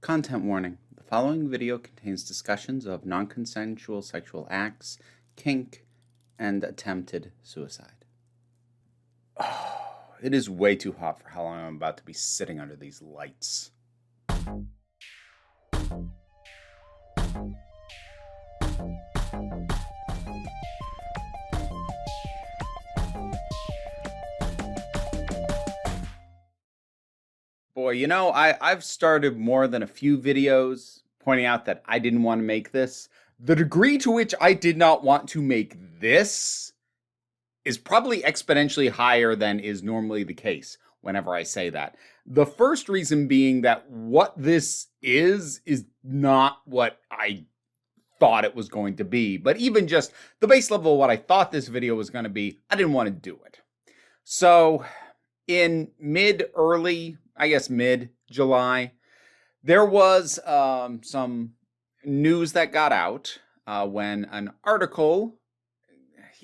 Content warning. The following video contains discussions of non-consensual sexual acts, kink, and attempted suicide. It is way too hot for how long I'm about to be sitting under these lights. Boy, I've started more than a few videos pointing out that I didn't want to make this. The degree to which I did not want to make this is probably exponentially higher than is normally the case whenever I say that. The first reason being that what this is not what I thought it was going to be. But even just the base level of what I thought this video was going to be, I didn't want to do it. So in mid-July, there was some news that got out when an article,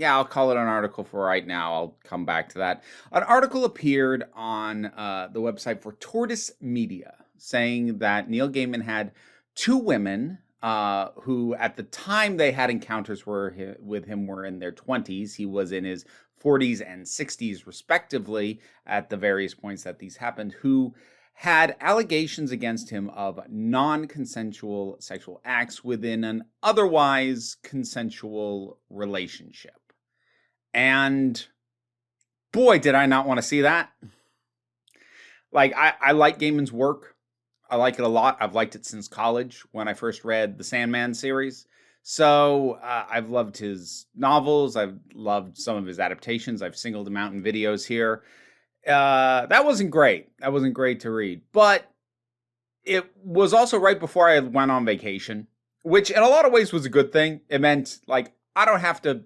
I'll call it an article for right now, I'll come back to that. An article appeared on the website for Tortoise Media saying that Neil Gaiman had two women who at the time they had encounters with him were in their 20s. He was in his 40s and 60s respectively at the various points that these happened, who had allegations against him of non-consensual sexual acts within an otherwise consensual relationship. And boy, did I not want to see that. Like, I like Gaiman's work. I like it a lot. I've liked it since college when I first read the Sandman series. So I've loved his novels. I've loved some of his adaptations. I've singled him out in videos here. That wasn't great. That wasn't great to read. But it was also right before I went on vacation, which in a lot of ways was a good thing. It meant, like, I don't have to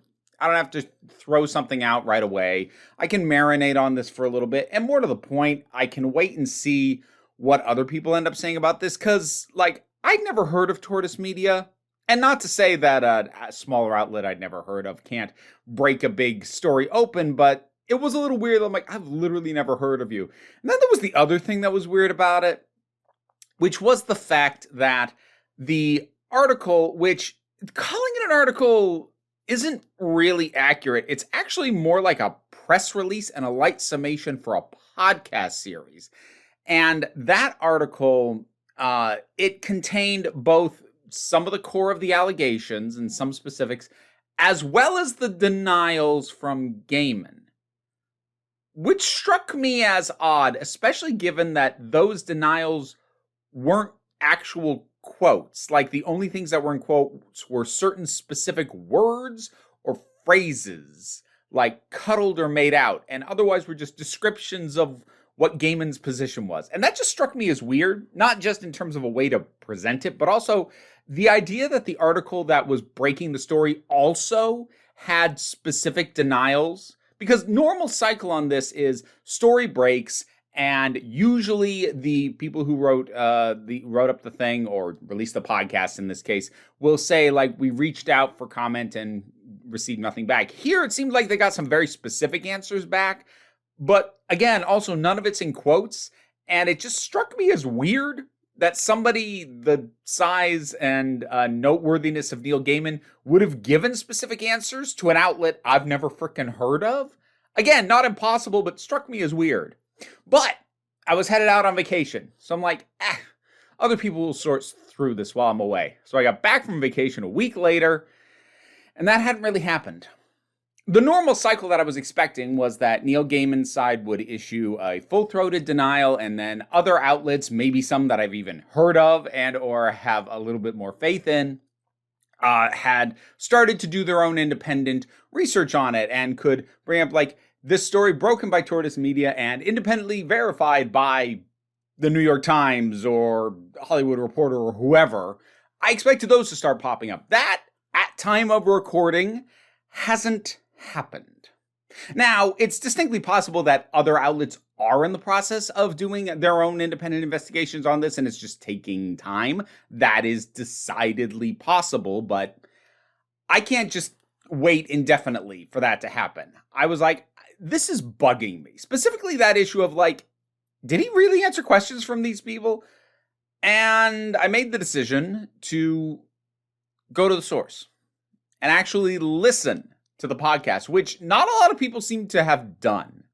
throw something out right away. I can marinate on this for a little bit. And more to the point, I can wait and see what other people end up saying about this. Because, like, I'd never heard of Tortoise Media. And not to say that a smaller outlet I'd never heard of can't break a big story open, but it was a little weird. I'm like, I've literally never heard of you. And then there was the other thing that was weird about it, which was the fact that the article, which calling it an article isn't really accurate. It's actually more like a press release and a light summation for a podcast series. And that article, it contained both some of the core of the allegations and some specifics, as well as the denials from Gaiman, which struck me as odd, especially given that those denials weren't actual quotes. Like, the only things that were in quotes were certain specific words or phrases, like cuddled or made out, and otherwise were just descriptions of what Gaiman's position was. And that just struck me as weird, not just in terms of a way to present it, but also the idea that the article that was breaking the story also had specific denials. Because normal cycle on this is story breaks, and usually the people who wrote up the thing, or released the podcast in this case, will say, like, we reached out for comment and received nothing back. Here it seems like they got some very specific answers back, but again, also none of it's in quotes, and it just struck me as weird that somebody the size and noteworthiness of Neil Gaiman would have given specific answers to an outlet I've never frickin' heard of. Again, not impossible, but struck me as weird. But I was headed out on vacation, so I'm like, other people will sort through this while I'm away. So I got back from vacation a week later, and that hadn't really happened. The normal cycle that I was expecting was that Neil Gaiman's side would issue a full-throated denial, and then other outlets, maybe some that I've even heard of and or have a little bit more faith in, had started to do their own independent research on it and could bring up, like, this story broken by Tortoise Media and independently verified by the New York Times or Hollywood Reporter or whoever. I expected those to start popping up. That, at time of recording, hasn't happened. Now, it's distinctly possible that other outlets are in the process of doing their own independent investigations on this, and it's just taking time. That is decidedly possible, but I can't just wait indefinitely for that to happen. I was like, this is bugging me. Specifically that issue of, like, did he really answer questions from these people? And I made the decision to go to the source and actually listen to the podcast, which not a lot of people seem to have done.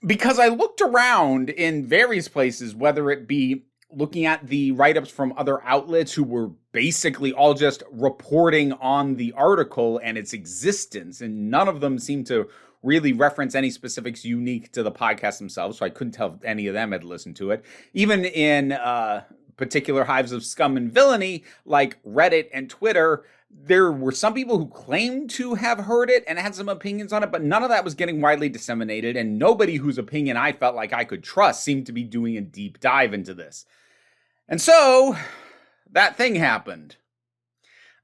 Because I looked around in various places, whether it be looking at the write-ups from other outlets who were basically all just reporting on the article and its existence, and none of them seemed to really reference any specifics unique to the podcast themselves, so I couldn't tell if any of them had listened to it. Even in particular hives of scum and villainy, like Reddit and Twitter, there were some people who claimed to have heard it and had some opinions on it, but none of that was getting widely disseminated, and nobody whose opinion I felt like I could trust seemed to be doing a deep dive into this. And so, that thing happened.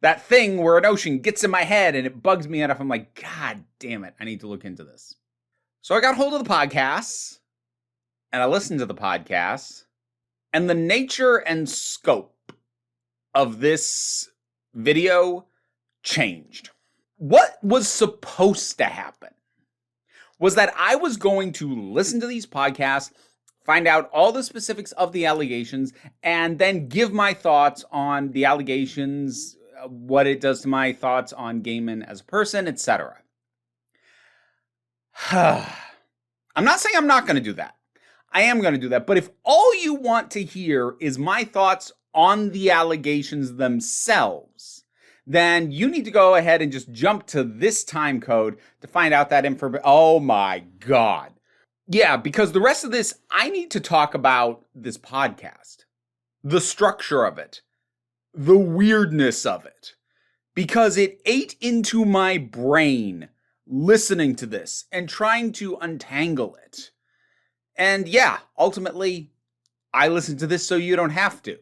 That thing where an ocean gets in my head and it bugs me enough, I'm like, God damn it, I need to look into this. So I got hold of the podcasts, and I listened to the podcasts, and the nature and scope of this video changed. What was supposed to happen was that I was going to listen to these podcasts, find out all the specifics of the allegations, and then give my thoughts on the allegations, what it does to my thoughts on Gaiman as a person, etc. I'm not saying I'm not going to do that. I am going to do that. But if all you want to hear is my thoughts on the allegations themselves, then you need to go ahead and just jump to this time code to find out that information. Oh my God. Yeah, because the rest of this, I need to talk about this podcast, the structure of it, the weirdness of it, because it ate into my brain listening to this and trying to untangle it. And yeah, ultimately, I listened to this so you don't have to.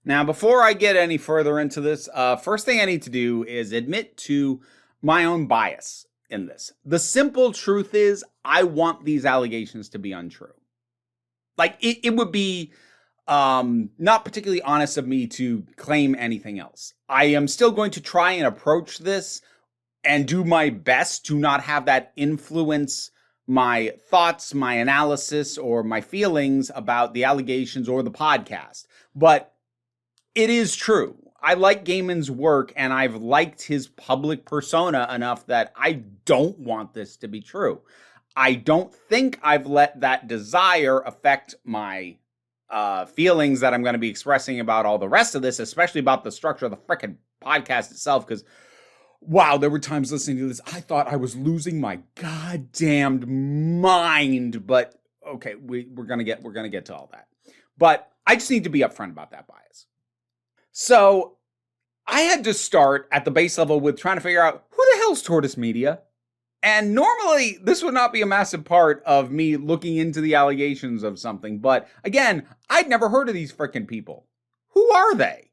Now, before I get any further into this, first thing I need to do is admit to my own bias in this. The simple truth is, I want these allegations to be untrue. Like, it would be not particularly honest of me to claim anything else. I am still going to try and approach this and do my best to not have that influence my thoughts, my analysis, or my feelings about the allegations or the podcast. But it is true. I like Gaiman's work, and I've liked his public persona enough that I don't want this to be true. I don't think I've let that desire affect my feelings that I'm going to be expressing about all the rest of this, especially about the structure of the frickin' podcast itself, because wow, there were times listening to this, I thought I was losing my goddamned mind, but okay, we're gonna get to all that. But I just need to be upfront about that bias. So I had to start at the base level with trying to figure out who the hell's Tortoise Media? And normally this would not be a massive part of me looking into the allegations of something, but again, I'd never heard of these frickin' people. Who are they?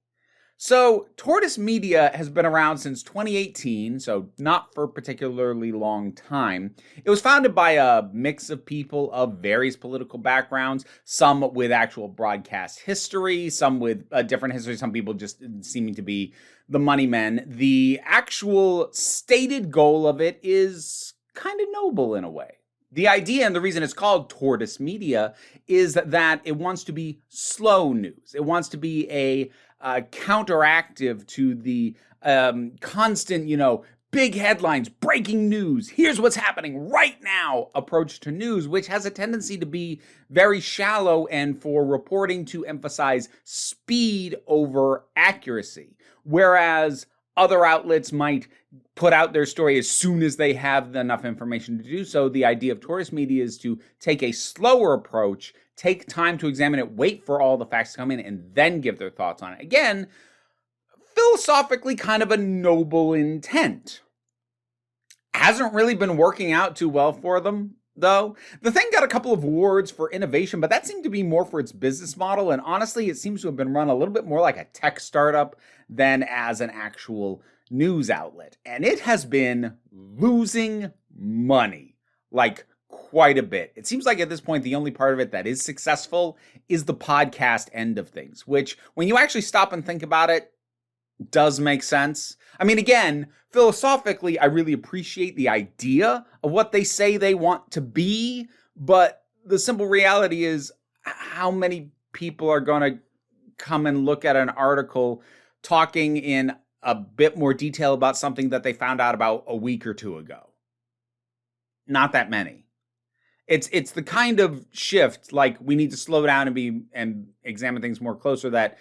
So, Tortoise Media has been around since 2018, so not for a particularly long time. It was founded by a mix of people of various political backgrounds, some with actual broadcast history, some with a different history, some people just seeming to be the money men. The actual stated goal of it is kind of noble in a way. The idea and the reason it's called Tortoise Media is that it wants to be slow news. It wants to be a counteractive to the constant, big headlines, breaking news, here's what's happening right now approach to news, which has a tendency to be very shallow and for reporting to emphasize speed over accuracy. Whereas other outlets might put out their story as soon as they have enough information to do so. The idea of Tortoise Media is to take a slower approach, take time to examine it, wait for all the facts to come in, and then give their thoughts on it. Again, philosophically kind of a noble intent. Hasn't really been working out too well for them, though. The thing got a couple of awards for innovation, but that seemed to be more for its business model, and honestly, it seems to have been run a little bit more like a tech startup than as an actual news outlet. And it has been losing money, like quite a bit. It seems like at this point, the only part of it that is successful is the podcast end of things, which when you actually stop and think about it, does make sense. I mean, again, philosophically, I really appreciate the idea of what they say they want to be, but the simple reality is, how many people are going to come and look at an article talking in a bit more detail about something that they found out about a week or two ago. Not that many. It's the kind of shift, like we need to slow down and examine things more closer, that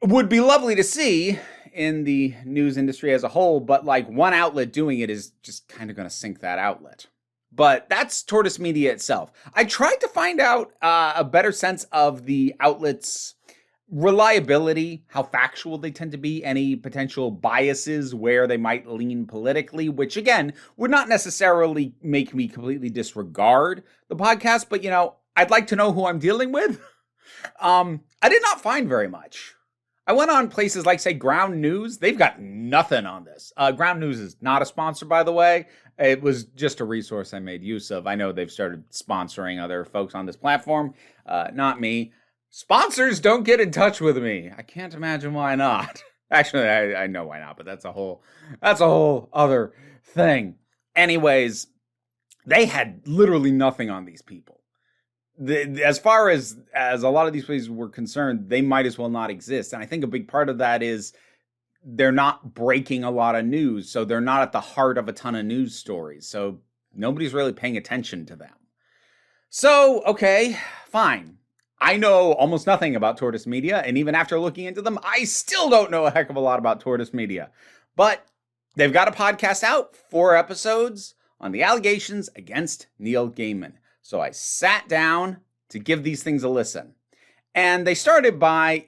would be lovely to see in the news industry as a whole, but like one outlet doing it is just kind of going to sink that outlet. But that's Tortoise Media itself. I tried to find out a better sense of the outlet's reliability, how factual they tend to be, any potential biases where they might lean politically, which again would not necessarily make me completely disregard the podcast, but I'd like to know who I'm dealing with. I did not find very much. I went on places like, say, Ground News. They've got nothing on this. Ground News is not a sponsor, by the way. It was just a resource I made use of. I know they've started sponsoring other folks on this platform. Not me. Sponsors don't get in touch with me. I can't imagine why not. Actually, I know why not, but that's a whole other thing. Anyways, they had literally nothing on these people. As far as a lot of these places were concerned, they might as well not exist. And I think a big part of that is they're not breaking a lot of news. So they're not at the heart of a ton of news stories. So nobody's really paying attention to them. So, okay, fine. I know almost nothing about Tortoise Media, and even after looking into them, I still don't know a heck of a lot about Tortoise Media. But they've got a podcast out, 4 episodes, on the allegations against Neil Gaiman. So I sat down to give these things a listen. And they started by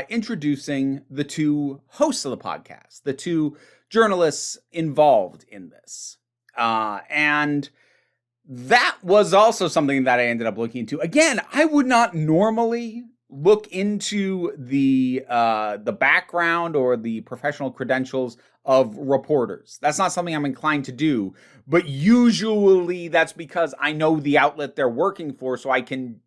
introducing the 2 hosts of the podcast, the 2 journalists involved in this. And that was also something that I ended up looking into. Again, I would not normally look into the background or the professional credentials of reporters. That's not something I'm inclined to do. But usually that's because I know the outlet they're working for, so I can,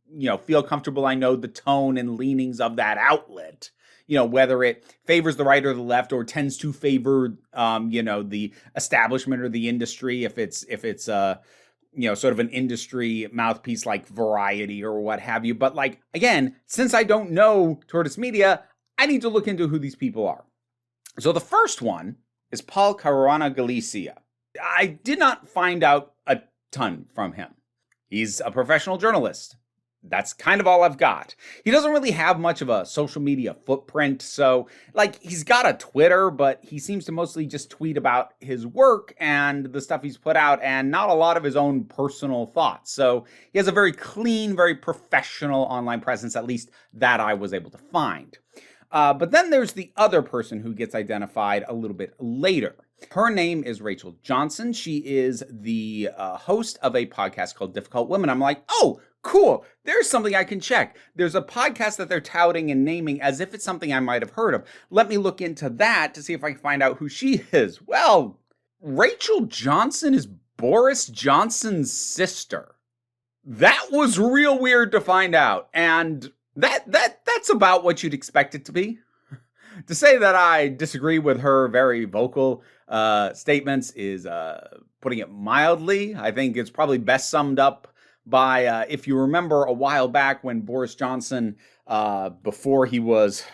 feel comfortable. I know the tone and leanings of that outlet. Whether it favors the right or the left, or tends to favor, the establishment or the industry, if it's sort of an industry mouthpiece like Variety or what have you. But again, since I don't know Tortoise Media, I need to look into who these people are. So the first one is Paul Caruana Galizia. I did not find out a ton from him. He's a professional journalist. That's kind of all I've got. He doesn't really have much of a social media footprint. So, he's got a Twitter, but he seems to mostly just tweet about his work and the stuff he's put out, and not a lot of his own personal thoughts. So he has a very clean, very professional online presence, at least that I was able to find. But then there's the other person who gets identified a little bit later. Her name is Rachel Johnson. She is the host of a podcast called Difficult Women. I'm like, oh, cool. There's something I can check. There's a podcast that they're touting and naming as if it's something I might have heard of. Let me look into that to see if I can find out who she is. Well, Rachel Johnson is Boris Johnson's sister. That was real weird to find out. And that's about what you'd expect it to be. To say that I disagree with her very vocal statements is putting it mildly. I think it's probably best summed up by, if you remember a while back when Boris Johnson, before he was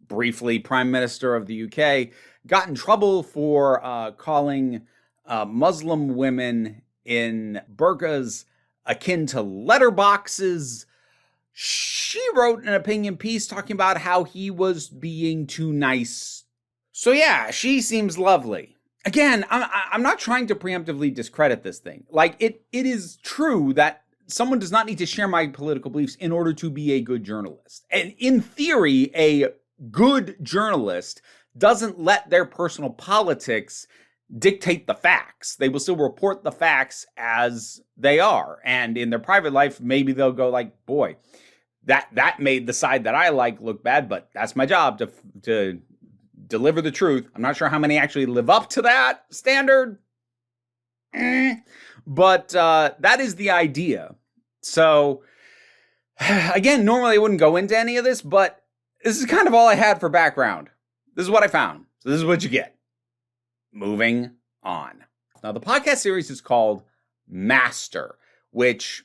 briefly Prime Minister of the UK, got in trouble for calling Muslim women in burqas akin to letterboxes. She wrote an opinion piece talking about how he was being too nice. So yeah, she seems lovely. Again, I'm not trying to preemptively discredit this thing. It is true that someone does not need to share my political beliefs in order to be a good journalist. And in theory, a good journalist doesn't let their personal politics dictate the facts. They will still report the facts as they are. And in their private life, maybe they'll go boy, that made the side that I look bad, but that's my job to deliver the truth. I'm not sure how many actually live up to that standard. But that is the idea. So again, normally I wouldn't go into any of this, but this is kind of all I had for background. This is what I found. So this is what you get. Moving on. Now, the podcast series is called Master, which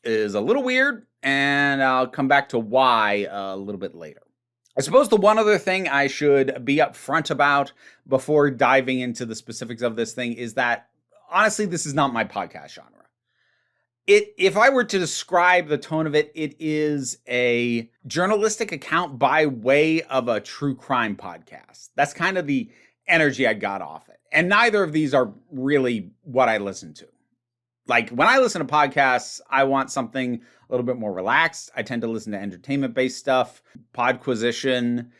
is a little weird, and I'll come back to why a little bit later. I suppose the one other thing I should be upfront about before diving into the specifics of this thing is that, honestly, this is not my podcast genre. If I were to describe the tone of it, it is a journalistic account by way of a true crime podcast. That's kind of the energy I got off it. And neither of these are really what I listen to. Like, when I listen to podcasts, I want something a little bit more relaxed. I tend to listen to entertainment-based stuff. Podquisition,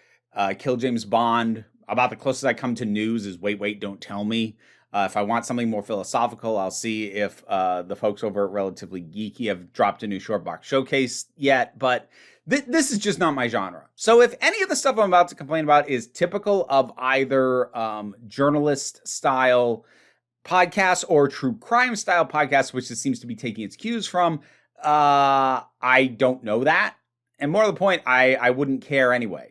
Kill James Bond. About the closest I come to news is Wait, Wait, Don't Tell Me. If I want something more philosophical, I'll see if the folks over at Relatively Geeky have dropped a new short box showcase yet. But this is just not my genre. So if any of the stuff I'm about to complain about is typical of either journalist-style podcasts or true crime style podcasts, which it seems to be taking its cues from, I don't know that. And more to the point, I wouldn't care anyway.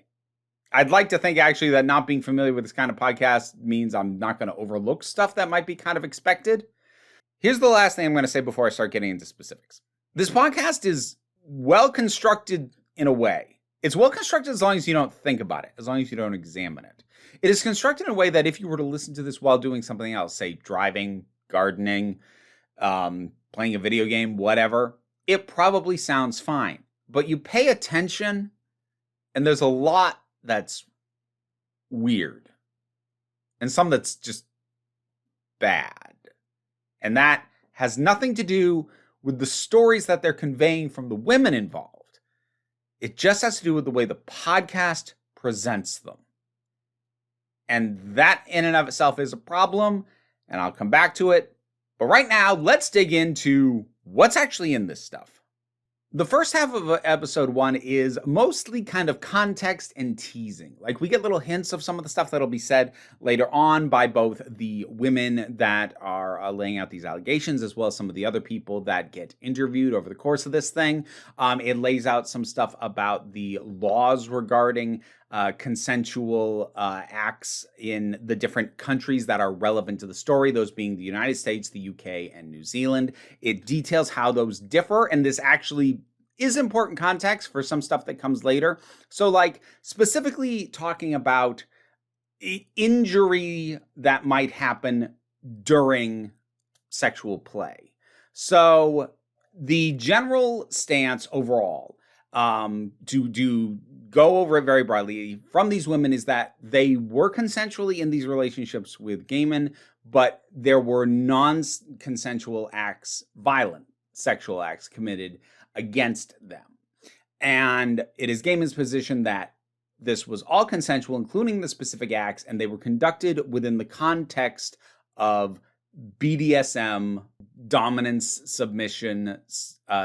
I'd like to think actually that not being familiar with this kind of podcast means I'm not going to overlook stuff that might be kind of expected. Here's the last thing I'm going to say before I start getting into specifics. This podcast is well constructed in a way. It's well constructed as long as you don't think about it, as long as you don't examine it. It is constructed in a way that if you were to listen to this while doing something else, say driving, gardening, playing a video game, whatever, it probably sounds fine. But you pay attention, and there's a lot that's weird, and some that's just bad. And that has nothing to do with the stories that they're conveying from the women involved. It just has to do with the way the podcast presents them. And that in and of itself is a problem, and I'll come back to it. But right now, let's dig into what's actually in this stuff. The first half of episode 1 is mostly kind of context and teasing. Like, we get little hints of some of the stuff that'll be said later on by both the women that are laying out these allegations, as well as some of the other people that get interviewed over the course of this thing. It lays out some stuff about the laws regarding consensual acts in the different countries that are relevant to the story, those being the United States, the UK, and New Zealand. It details how those differ, and this actually is important context for some stuff that comes later. So, like, specifically talking about injury that might happen during sexual play. So, the general stance overall, to go over it very broadly from these women, is that they were consensually in these relationships with Gaiman, but there were non-consensual acts, violent sexual acts committed against them. And it is Gaiman's position that this was all consensual, including the specific acts, and they were conducted within the context of BDSM, dominance, submission,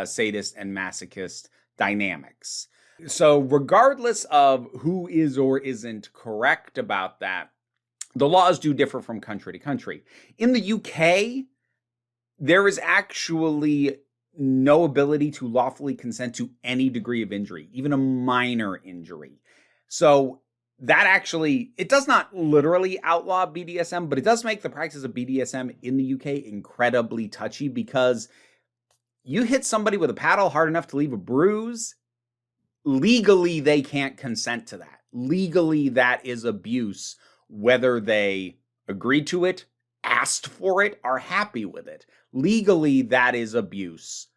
sadist, and masochist dynamics. So regardless of who is or isn't correct about that, the laws do differ from country to country. In the UK, there is actually no ability to lawfully consent to any degree of injury, even a minor injury. So that actually, it does not literally outlaw BDSM, but it does make the practice of BDSM in the UK incredibly touchy, because you hit somebody with a paddle hard enough to leave a bruise, legally they can't consent to that. Legally, that is abuse, whether they agreed to it, asked for it, are happy with it. Legally, that is abuse.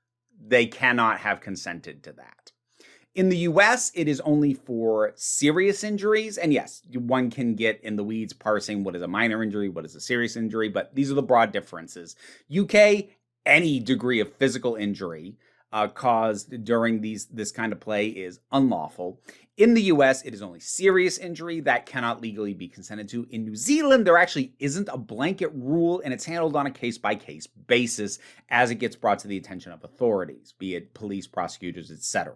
They cannot have consented to that. In the US, it is only for serious injuries. And yes, one can get in the weeds parsing what is a minor injury, what is a serious injury, but these are the broad differences. UK, any degree of physical injury caused during this kind of play is unlawful. In the US, it is only serious injury that cannot legally be consented to. In New Zealand, there actually isn't a blanket rule, and it's handled on a case-by-case basis as it gets brought to the attention of authorities, be it police, prosecutors, etc.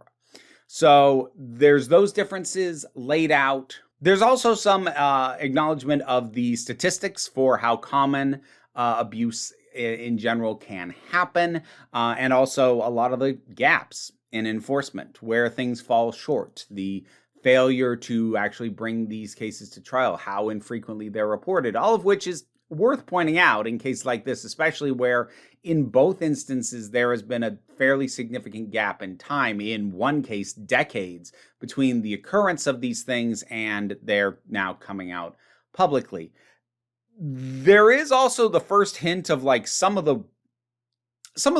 So there's those differences laid out. There's also some acknowledgement of the statistics for how common abuse in general can happen, and also a lot of the gaps in enforcement, where things fall short, the failure to actually bring these cases to trial, how infrequently they're reported, all of which is worth pointing out in cases like this, especially where in both instances there has been a fairly significant gap in time, in one case decades, between the occurrence of these things and they're now coming out publicly. There is also the first hint of like some of the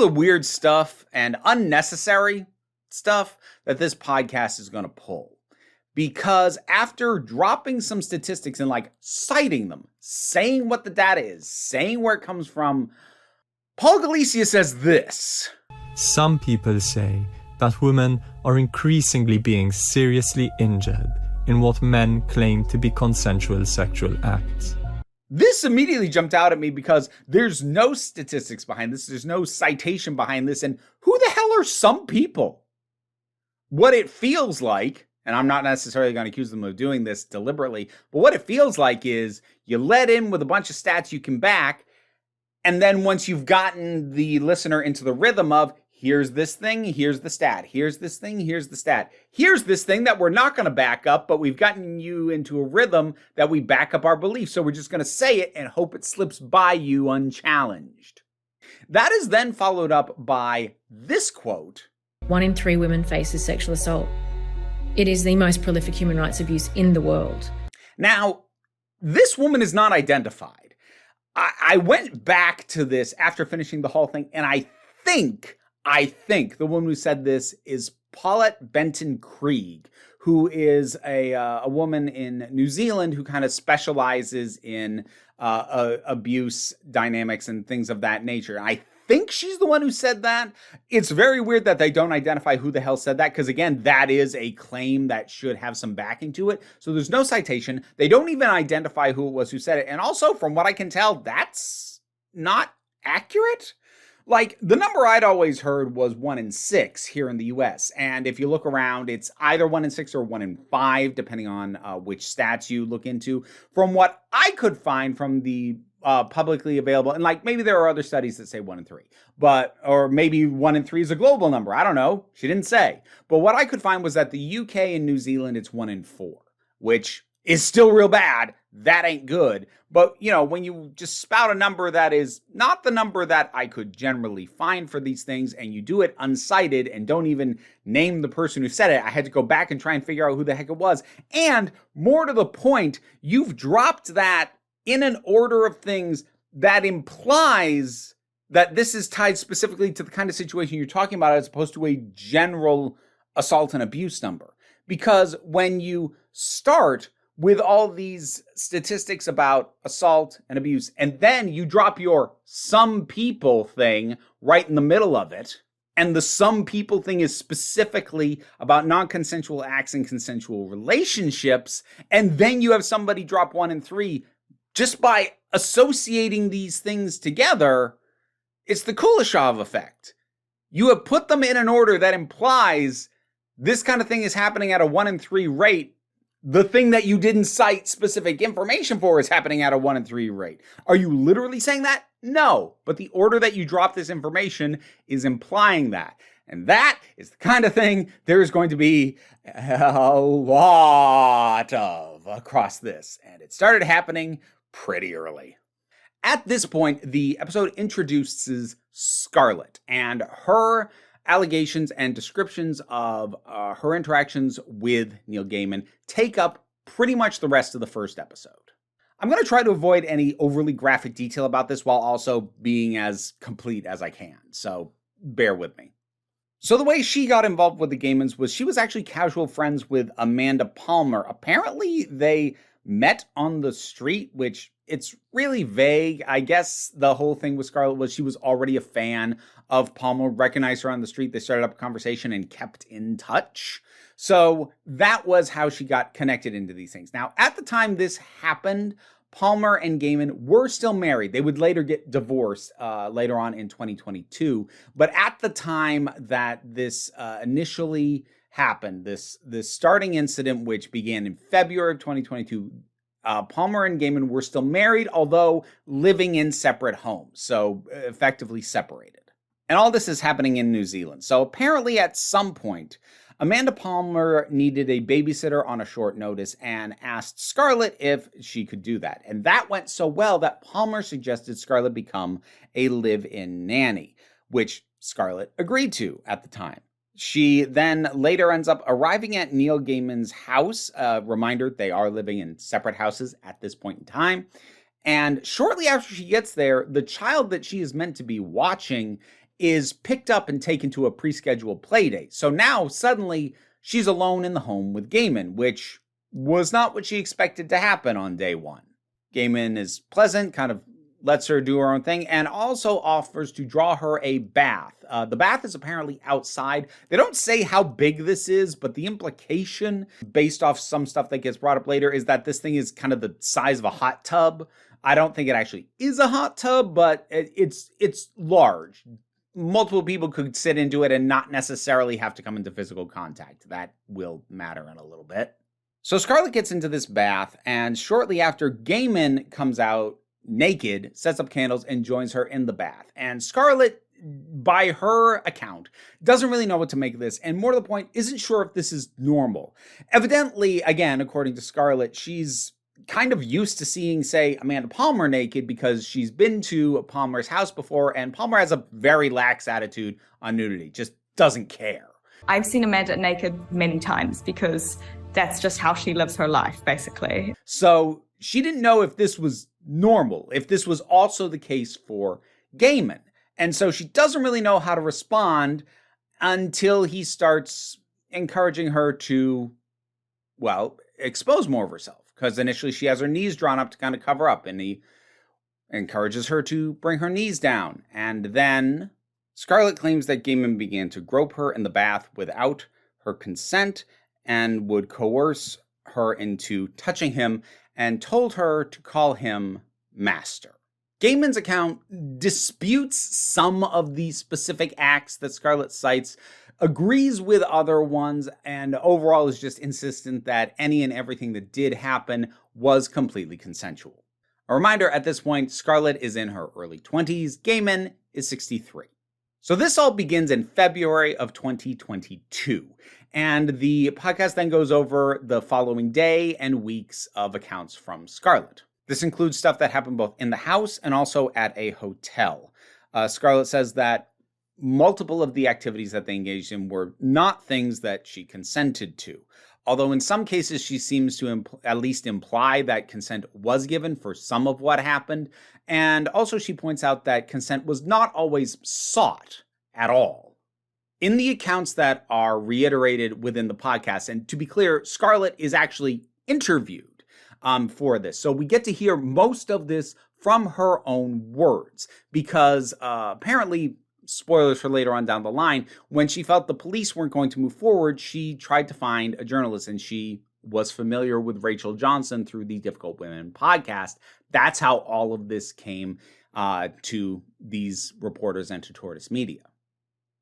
weird stuff and unnecessary stuff that this podcast is going to pull. Because after dropping some statistics and like citing them, saying what the data is, saying where it comes from, Paul Galizia says this. Some people say that women are increasingly being seriously injured in what men claim to be consensual sexual acts. This immediately jumped out at me because there's no statistics behind this. There's no citation behind this. And who the hell are some people? What it feels like, and I'm not necessarily going to accuse them of doing this deliberately, but what it feels like is you let in with a bunch of stats you can back, and then once you've gotten the listener into the rhythm of, here's this thing, here's the stat, here's this thing, here's the stat, here's this thing that we're not going to back up, but we've gotten you into a rhythm that we back up our belief, so we're just going to say it and hope it slips by you unchallenged. That is then followed up by this quote. 1 in 3 women faces sexual assault. It is the most prolific human rights abuse in the world. Now, this woman is not identified. I went back to this after finishing the whole thing, and I think the woman who said this is Paulette Benton Krieg, who is a woman in New Zealand who kind of specializes in abuse dynamics and things of that nature. I think she's the one who said that. It's very weird that they don't identify who the hell said that, because again, that is a claim that should have some backing to it. So there's no citation. They don't even identify who it was who said it. And also, from what I can tell, that's not accurate. Like, the number I'd always heard was 1 in 6 here in the US. And if you look around, it's either 1 in 6 or 1 in 5, depending on which stats you look into. From what I could find from the publicly available, and like maybe there are other studies that say 1 in 3, but or maybe 1 in 3 is a global number. I don't know. She didn't say. But what I could find was that the UK and New Zealand, it's 1 in 4, which is still real bad. That ain't good. But, you know, when you just spout a number that is not the number that I could generally find for these things, and you do it uncited and don't even name the person who said it, I had to go back and try and figure out who the heck it was. And more to the point, you've dropped that in an order of things that implies that this is tied specifically to the kind of situation you're talking about, as opposed to a general assault and abuse number. Because when you start with all these statistics about assault and abuse, and then you drop your some people thing right in the middle of it, and the some people thing is specifically about non-consensual acts and consensual relationships, and then you have somebody drop 1 in 3, just by associating these things together, it's the Kuleshov effect. You have put them in an order that implies this kind of thing is happening at a 1 in 3 rate. The thing that you didn't cite specific information for is happening at a 1 in 3 rate. Are you literally saying that? No. But the order that you drop this information is implying that. And that is the kind of thing there is going to be a lot of across this. And it started happening pretty early. At this point, the episode introduces Scarlet and her allegations and descriptions of her interactions with Neil Gaiman take up pretty much the rest of the first episode. I'm going to try to avoid any overly graphic detail about this while also being as complete as I can, so bear with me. So the way she got involved with the Gaimans was she was actually casual friends with Amanda Palmer. Apparently they met on the street, which it's really vague. I guess the whole thing with Scarlet was she was already a fan of Palmer, recognized her on the street. They started up a conversation and kept in touch. So that was how she got connected into these things. Now, at the time this happened, Palmer and Gaiman were still married. They would later get divorced later on in 2022. But at the time that this initially happened, this starting incident, which began in February of 2022, Palmer and Gaiman were still married, although living in separate homes, so effectively separated. And all this is happening in New Zealand. So apparently at some point, Amanda Palmer needed a babysitter on a short notice and asked Scarlet if she could do that. And that went so well that Palmer suggested Scarlet become a live-in nanny, which Scarlet agreed to at the time. She then later ends up arriving at Neil Gaiman's house. Reminder, they are living in separate houses at this point in time. And shortly after she gets there, the child that she is meant to be watching is picked up and taken to a pre-scheduled play date. So now suddenly she's alone in the home with Gaiman, which was not what she expected to happen on day one. Gaiman is pleasant, kind of lets her do her own thing, and also offers to draw her a bath. The bath is apparently outside. They don't say how big this is, but the implication, based off some stuff that gets brought up later, is that this thing is kind of the size of a hot tub. I don't think it actually is a hot tub, but it's large. Multiple people could sit into it and not necessarily have to come into physical contact. That will matter in a little bit. So Scarlet gets into this bath, and shortly after, Gaiman comes out naked, sets up candles, and joins her in the bath. And Scarlet, by her account, doesn't really know what to make of this, and more to the point, isn't sure if this is normal. Evidently, again, according to Scarlet, she's kind of used to seeing, say, Amanda Palmer naked because she's been to Palmer's house before, and Palmer has a very lax attitude on nudity, just doesn't care. I've seen Amanda naked many times because that's just how she lives her life, basically. So she didn't know if this was normal, if this was also the case for Gaiman. And so she doesn't really know how to respond until he starts encouraging her to, well, expose more of herself. Because initially she has her knees drawn up to kind of cover up, and he encourages her to bring her knees down. And then Scarlet claims that Gaiman began to grope her in the bath without her consent and would coerce her into touching him and told her to call him master. Gaiman's account disputes some of the specific acts that Scarlet cites, agrees with other ones, and overall is just insistent that any and everything that did happen was completely consensual. A reminder, at this point, Scarlet is in her early 20s, Gaiman is 63. So this all begins in February of 2022, and the podcast then goes over the following day and weeks of accounts from Scarlet. This includes stuff that happened both in the house and also at a hotel. Scarlet says that multiple of the activities that they engaged in were not things that she consented to. Although in some cases she seems to at least imply that consent was given for some of what happened. And also she points out that consent was not always sought at all. In the accounts that are reiterated within the podcast, and to be clear, Scarlet is actually interviewed for this. So we get to hear most of this from her own words, because apparently, spoilers for later on down the line, when she felt the police weren't going to move forward, she tried to find a journalist, and she was familiar with Rachel Johnson through the Difficult Women podcast. That's how all of this came to these reporters and to Tortoise Media.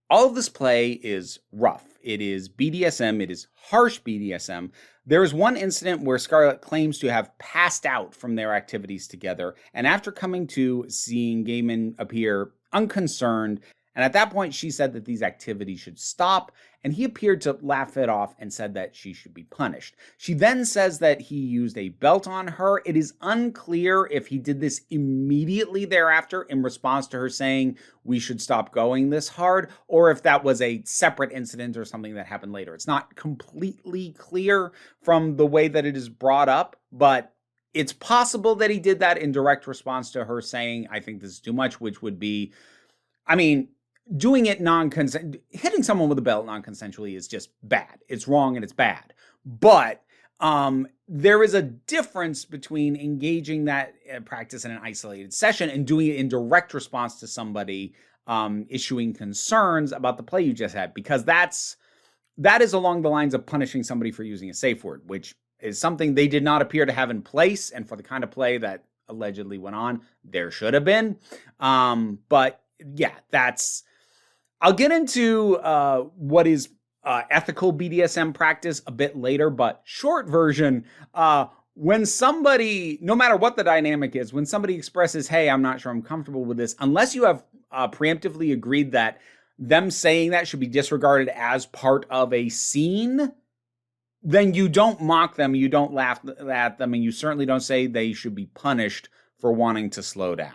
All of this play is rough. It is BDSM. It is harsh BDSM. There is one incident where Scarlet claims to have passed out from their activities together, and after coming to, seeing Gaiman appear unconcerned, and at that point she said that these activities should stop, and he appeared to laugh it off and said that she should be punished. She then says that he used a belt on her. It is unclear if he did this immediately thereafter in response to her saying we should stop going this hard, or if that was a separate incident or something that happened later. It's not completely clear from the way that it is brought up, but it's possible that he did that in direct response to her saying, I think this is too much, which would be, I mean, doing it non-consent, hitting someone with a belt non-consensually is just bad. It's wrong and it's bad. But there is a difference between engaging that practice in an isolated session and doing it in direct response to somebody issuing concerns about the play you just had, because that is along the lines of punishing somebody for using a safe word, which is something they did not appear to have in place. And for the kind of play that allegedly went on, there should have been. But yeah, I'll get into what is ethical BDSM practice a bit later, but short version, when somebody, no matter what the dynamic is, when somebody expresses, hey, I'm not sure I'm comfortable with this, unless you have preemptively agreed that them saying that should be disregarded as part of a scene, then you don't mock them, you don't laugh at them, and you certainly don't say they should be punished for wanting to slow down.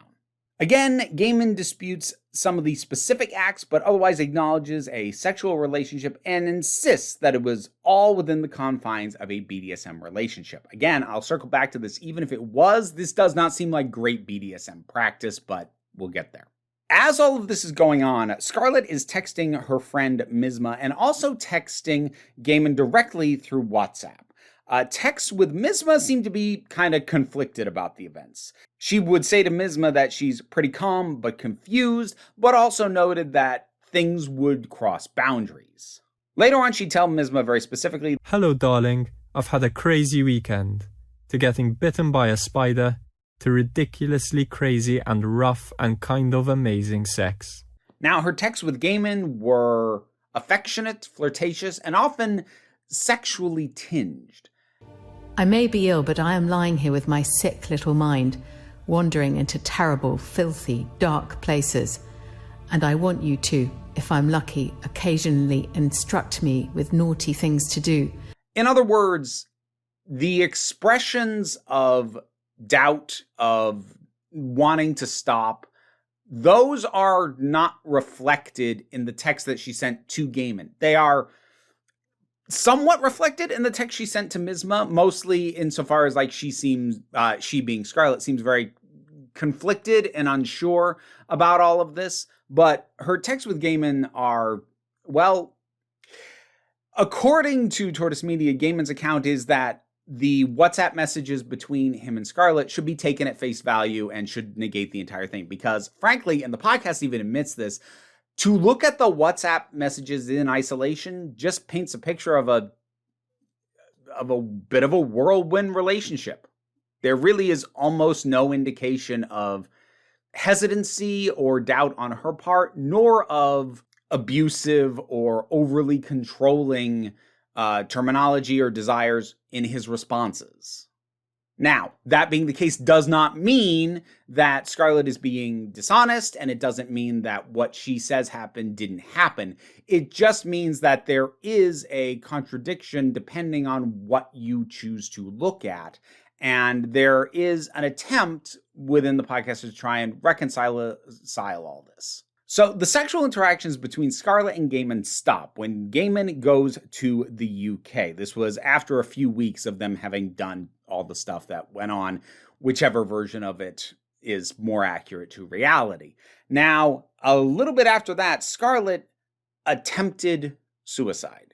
Again, Gaiman disputes some of the specific acts, but otherwise acknowledges a sexual relationship and insists that it was all within the confines of a BDSM relationship. Again, I'll circle back to this. Even if it was, this does not seem like great BDSM practice, but we'll get there. As all of this is going on, Scarlet is texting her friend Misma and also texting Gaiman directly through WhatsApp. Texts with Misma seem to be kind of conflicted about the events. She would say to Misma that she's pretty calm but confused, but also noted that things would cross boundaries. Later on, she'd tell Misma very specifically, "Hello, darling. I've had a crazy weekend. To getting bitten by a spider, to ridiculously crazy and rough and kind of amazing sex." Now, her texts with Gaiman were affectionate, flirtatious, and often sexually tinged. "I may be ill, but I am lying here with my sick little mind, wandering into terrible, filthy, dark places. And I want you to, if I'm lucky, occasionally instruct me with naughty things to do." In other words, the expressions of doubt, of wanting to stop, those are not reflected in the text that she sent to Gaiman. They are somewhat reflected in the text she sent to Misma, mostly insofar as like she being Scarlet, seems very conflicted and unsure about all of this. But her texts with Gaiman are, well, according to Tortoise Media, Gaiman's account is that the WhatsApp messages between him and Scarlet should be taken at face value and should negate the entire thing. Because frankly, and the podcast even admits this, to look at the WhatsApp messages in isolation just paints a picture of a bit of a whirlwind relationship. There really is almost no indication of hesitancy or doubt on her part, nor of abusive or overly controlling terminology or desires in his responses. Now, that being the case does not mean that Scarlet is being dishonest, and it doesn't mean that what she says happened didn't happen. It just means that there is a contradiction depending on what you choose to look at. And there is an attempt within the podcast to try and reconcile all this. So the sexual interactions between Scarlet and Gaiman stop when Gaiman goes to the UK. This was after a few weeks of them having done all the stuff that went on, whichever version of it is more accurate to reality. Now, a little bit after that, Scarlet attempted suicide.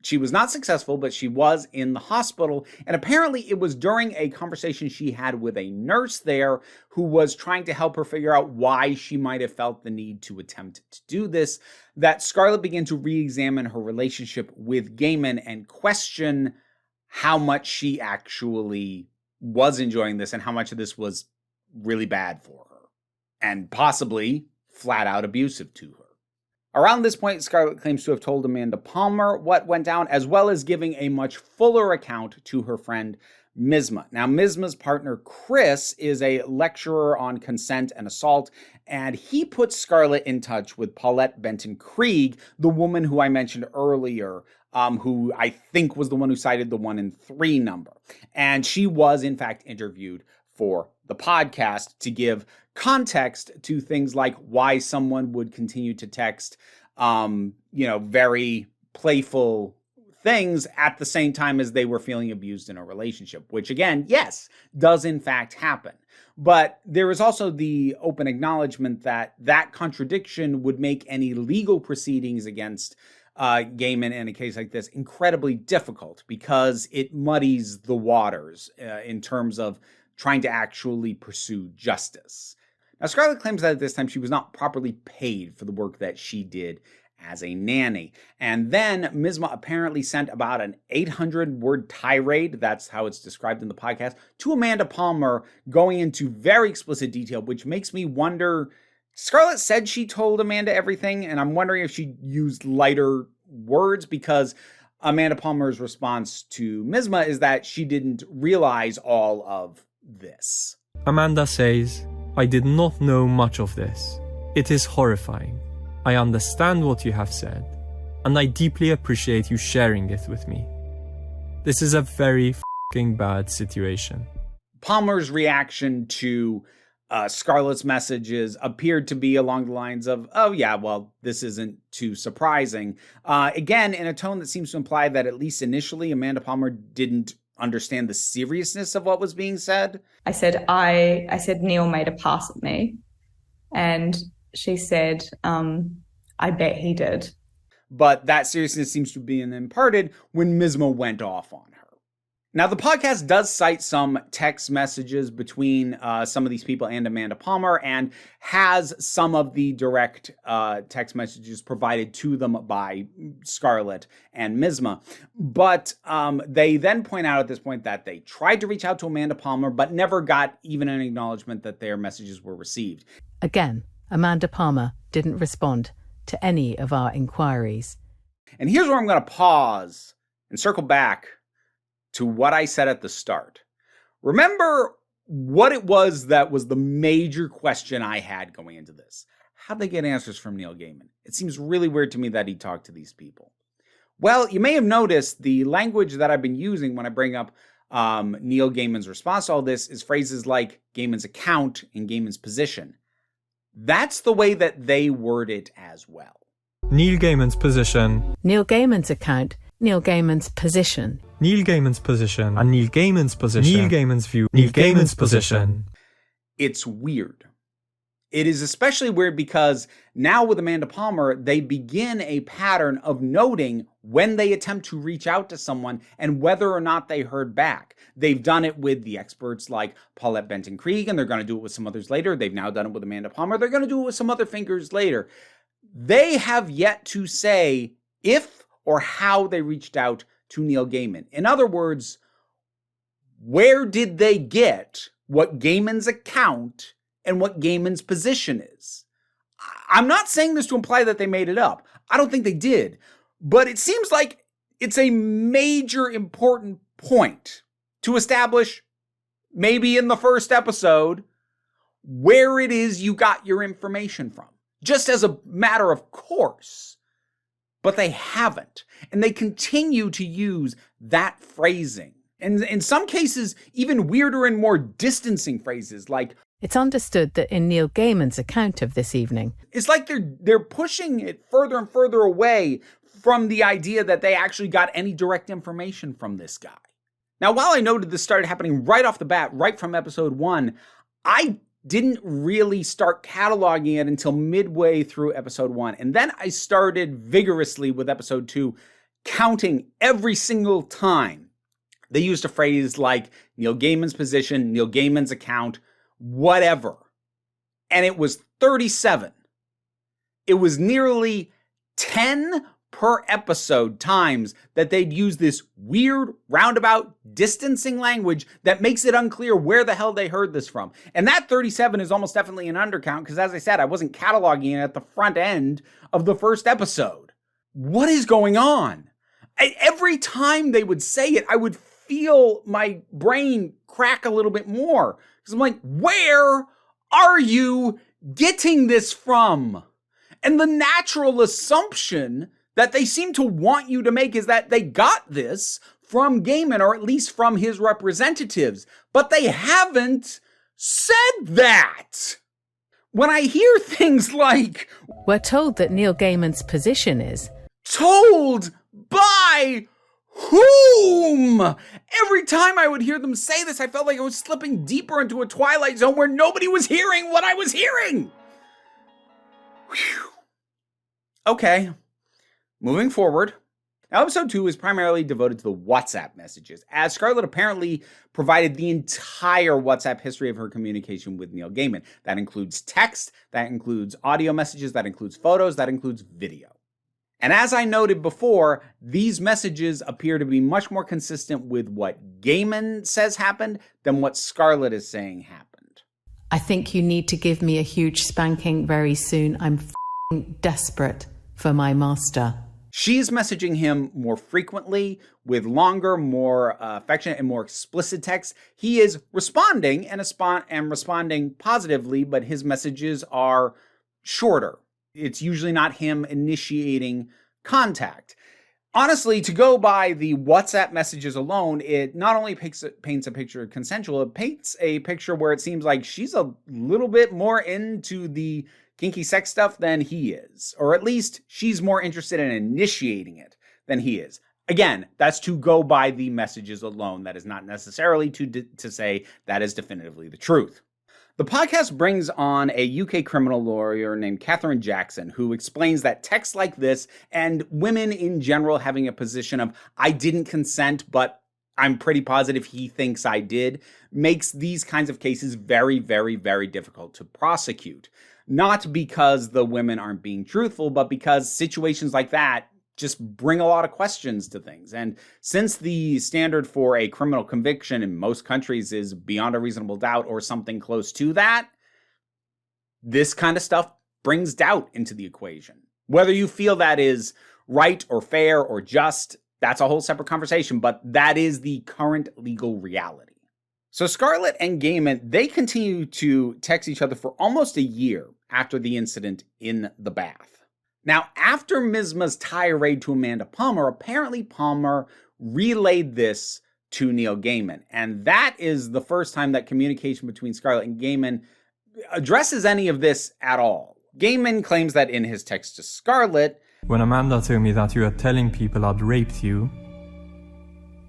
She was not successful, but she was in the hospital, and apparently it was during a conversation she had with a nurse there who was trying to help her figure out why she might have felt the need to attempt to do this, that Scarlet began to re-examine her relationship with Gaiman and question how much she actually was enjoying this and how much of this was really bad for her, and possibly flat out abusive to her. Around this point, Scarlet claims to have told Amanda Palmer what went down, as well as giving a much fuller account to her friend Misma. Now, Misma's partner, Chris, is a lecturer on consent and assault, and he puts Scarlet in touch with Paulette Benton-Krieg, the woman who I mentioned earlier, who I think was the one who cited the 1 in 3 number. And she was, in fact, interviewed for the podcast to give context to things like why someone would continue to text, very playful things at the same time as they were feeling abused in a relationship, which again, yes, does in fact happen. But there is also the open acknowledgement that that contradiction would make any legal proceedings against Gaiman in a case like this incredibly difficult because it muddies the waters in terms of trying to actually pursue justice. Now, Scarlet claims that at this time she was not properly paid for the work that she did as a nanny. And then Misma apparently sent about an 800-word tirade, that's how it's described in the podcast, to Amanda Palmer, going into very explicit detail, which makes me wonder, Scarlet said she told Amanda everything, and I'm wondering if she used lighter words, because Amanda Palmer's response to Misma is that she didn't realize all of this. Amanda says, "I did not know much of this. It is horrifying. I understand what you have said, and I deeply appreciate you sharing it with me. This is a very f***ing bad situation. Palmer's reaction to Scarlet's messages appeared to be along the lines of, oh yeah, well, this isn't too surprising. Again, in a tone that seems to imply that at least initially, Amanda Palmer didn't understand the seriousness of what was being said. I said Neil made a pass at me, and she said, I bet he did. But that seriousness seems to be imparted when Misma went off on her. Now, the podcast does cite some text messages between some of these people and Amanda Palmer, and has some of the direct text messages provided to them by Scarlet and Misma. But they then point out at this point that they tried to reach out to Amanda Palmer, but never got even an acknowledgement that their messages were received. Again, Amanda Palmer didn't respond to any of our inquiries. And here's where I'm going to pause and circle back to what I said at the start. Remember what it was that was the major question I had going into this. How'd they get answers from Neil Gaiman? It seems really weird to me that he talked to these people. Well, you may have noticed the language that I've been using when I bring up Neil Gaiman's response to all this is phrases like Gaiman's account and Gaiman's position. That's the way that they word it as well. Neil Gaiman's position. Neil Gaiman's account. Neil Gaiman's position. Neil Gaiman's position. And Neil Gaiman's position. Neil Gaiman's view. Neil Gaiman's position. It's weird. It is especially weird because now with Amanda Palmer, they begin a pattern of noting when they attempt to reach out to someone and whether or not they heard back. They've done it with the experts like Paulette Benton-Krieg, and they're going to do it with some others later. They've now done it with Amanda Palmer. They're going to do it with some other fingers later. They have yet to say if or how they reached out to Neil Gaiman. In other words, where did they get what Gaiman's account and what Gaiman's position is? I'm not saying this to imply that they made it up. I don't think they did. But it seems like it's a major important point to establish, maybe in the first episode, where it is you got your information from. Just as a matter of course. But they haven't. And they continue to use that phrasing. And in some cases, even weirder and more distancing phrases like, it's understood that in Neil Gaiman's account of this evening, it's like they're pushing it further and further away from the idea that they actually got any direct information from this guy. Now, while I noted this started happening right off the bat, right from episode 1, I didn't really start cataloging it until midway through episode 1. And then I started vigorously with episode 2, counting every single time they used a phrase like Neil Gaiman's position, Neil Gaiman's account, whatever. And it was 37. It was nearly 10 per episode times that they'd use this weird roundabout distancing language that makes it unclear where the hell they heard this from. And that 37 is almost definitely an undercount because, as I said, I wasn't cataloging it at the front end of the first episode. What is going on? Every time they would say it, I would feel my brain crack a little bit more. Because I'm like, where are you getting this from? And the natural assumption that they seem to want you to make is that they got this from Gaiman, or at least from his representatives. But they haven't said that. When I hear things like, we're told that Neil Gaiman's position is, told by whom? Every time I would hear them say this, I felt like I was slipping deeper into a twilight zone where nobody was hearing what I was hearing. Whew. Okay, moving forward. Now, episode 2 is primarily devoted to the WhatsApp messages, as Scarlet apparently provided the entire WhatsApp history of her communication with Neil Gaiman. That includes text, that includes audio messages, that includes photos, that includes video. And as I noted before, these messages appear to be much more consistent with what Gaiman says happened than what Scarlet is saying happened. I think you need to give me a huge spanking very soon. I'm f***ing desperate for my master. She's messaging him more frequently with longer, more affectionate and more explicit texts. He is responding and responding positively, but his messages are shorter It's usually not him initiating contact. Honestly, to go by the WhatsApp messages alone, it not only paints a picture of consensual, it paints a picture where it seems like she's a little bit more into the kinky sex stuff than he is. Or at least she's more interested in initiating it than he is. Again, that's to go by the messages alone. That is not necessarily to say that is definitively the truth. The podcast brings on a UK criminal lawyer named Catherine Jackson, who explains that texts like this and women in general having a position of, I didn't consent, but I'm pretty positive he thinks I did, makes these kinds of cases very, very, very difficult to prosecute. Not because the women aren't being truthful, but because situations like that just bring a lot of questions to things. And since the standard for a criminal conviction in most countries is beyond a reasonable doubt or something close to that, this kind of stuff brings doubt into the equation. Whether you feel that is right or fair or just, that's a whole separate conversation, but that is the current legal reality. So Scarlet and Gaiman, they continue to text each other for almost a year after the incident in the bath. Now, after Misma's tirade to Amanda Palmer, apparently Palmer relayed this to Neil Gaiman. And that is the first time that communication between Scarlet and Gaiman addresses any of this at all. Gaiman claims that in his text to Scarlet, when Amanda told me that you were telling people I'd raped you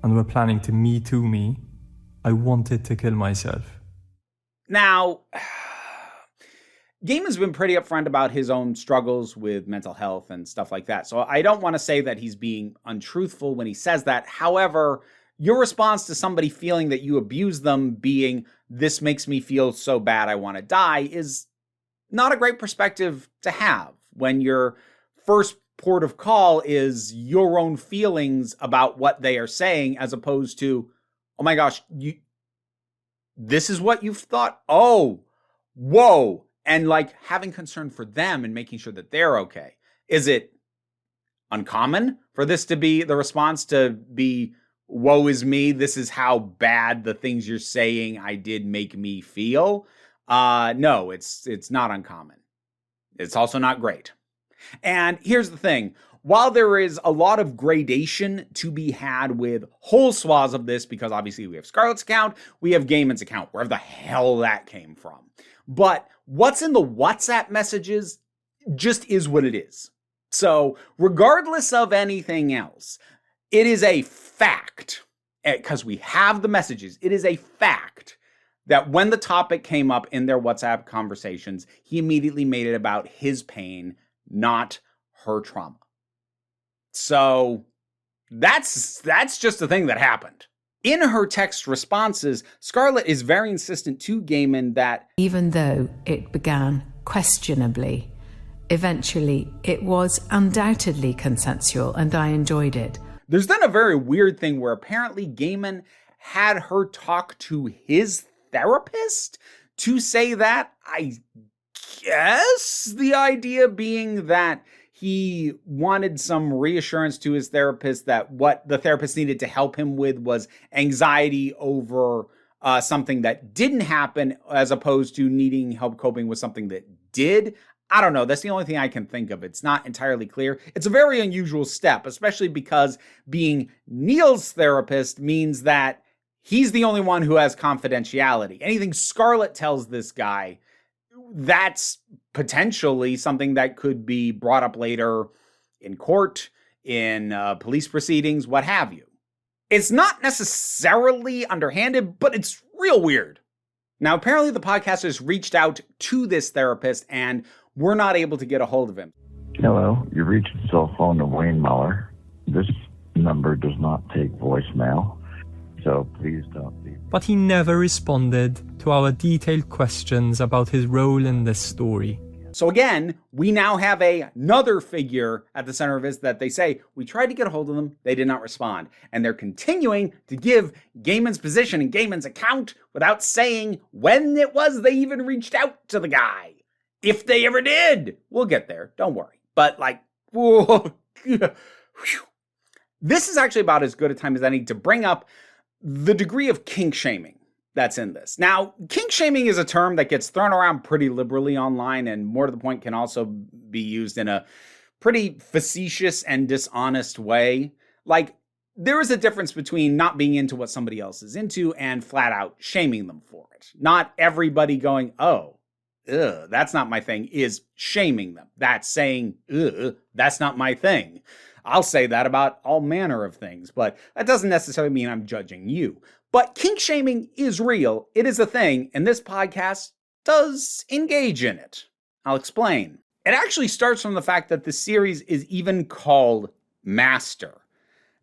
and were planning to Me Too me, I wanted to kill myself. Now, Gaiman's been pretty upfront about his own struggles with mental health and stuff like that. So I don't want to say that he's being untruthful when he says that. However, your response to somebody feeling that you abuse them being, this makes me feel so bad I want to die, is not a great perspective to have when your first port of call is your own feelings about what they are saying, as opposed to, oh my gosh, this is what you've thought? Oh, whoa. And like having concern for them and making sure that they're okay. Is it uncommon for this to be the response to be, woe is me, this is how bad the things you're saying I did make me feel? No, it's not uncommon. It's also not great. And here's the thing. While there is a lot of gradation to be had with whole swaths of this, because obviously we have Scarlet's account, we have Gaiman's account, wherever the hell that came from. But what's in the WhatsApp messages just is what it is. So regardless of anything else, it is a fact, because we have the messages, it is a fact that when the topic came up in their WhatsApp conversations, he immediately made it about his pain, not her trauma. So that's just a thing that happened. In her text responses, Scarlet is very insistent to Gaiman that even though it began questionably, eventually it was undoubtedly consensual and I enjoyed it. There's then a very weird thing where apparently Gaiman had her talk to his therapist to say that. I guess the idea being that he wanted some reassurance to his therapist that what the therapist needed to help him with was anxiety over something that didn't happen, as opposed to needing help coping with something that did. I don't know. That's the only thing I can think of. It's not entirely clear. It's a very unusual step, especially because being Neil's therapist means that he's the only one who has confidentiality. Anything Scarlet tells this guy, that's potentially something that could be brought up later in court, in police proceedings, what have you. It's not necessarily underhanded, but it's real weird. Now, apparently the podcasters reached out to this therapist and were not able to get a hold of him. Hello, you've reached the cell phone of Wayne Muller. This number does not take voicemail, so please don't leave. But he never responded to our detailed questions about his role in this story. So again, we now have another figure at the center of this that they say, we tried to get a hold of them, they did not respond. And they're continuing to give Gaiman's position and Gaiman's account without saying when it was they even reached out to the guy. If they ever did. We'll get there, don't worry. But like, whoa, this is actually about as good a time as any to bring up the degree of kink shaming that's in this. Now, kink shaming is a term that gets thrown around pretty liberally online, and more to the point can also be used in a pretty facetious and dishonest way. Like, there is a difference between not being into what somebody else is into and flat out shaming them for it. Not everybody going, oh, ugh, that's not my thing, is shaming them. That's saying, ugh, that's not my thing. I'll say that about all manner of things, but that doesn't necessarily mean I'm judging you. But kink shaming is real. It is a thing, and this podcast does engage in it. I'll explain. It actually starts from the fact that the series is even called Master.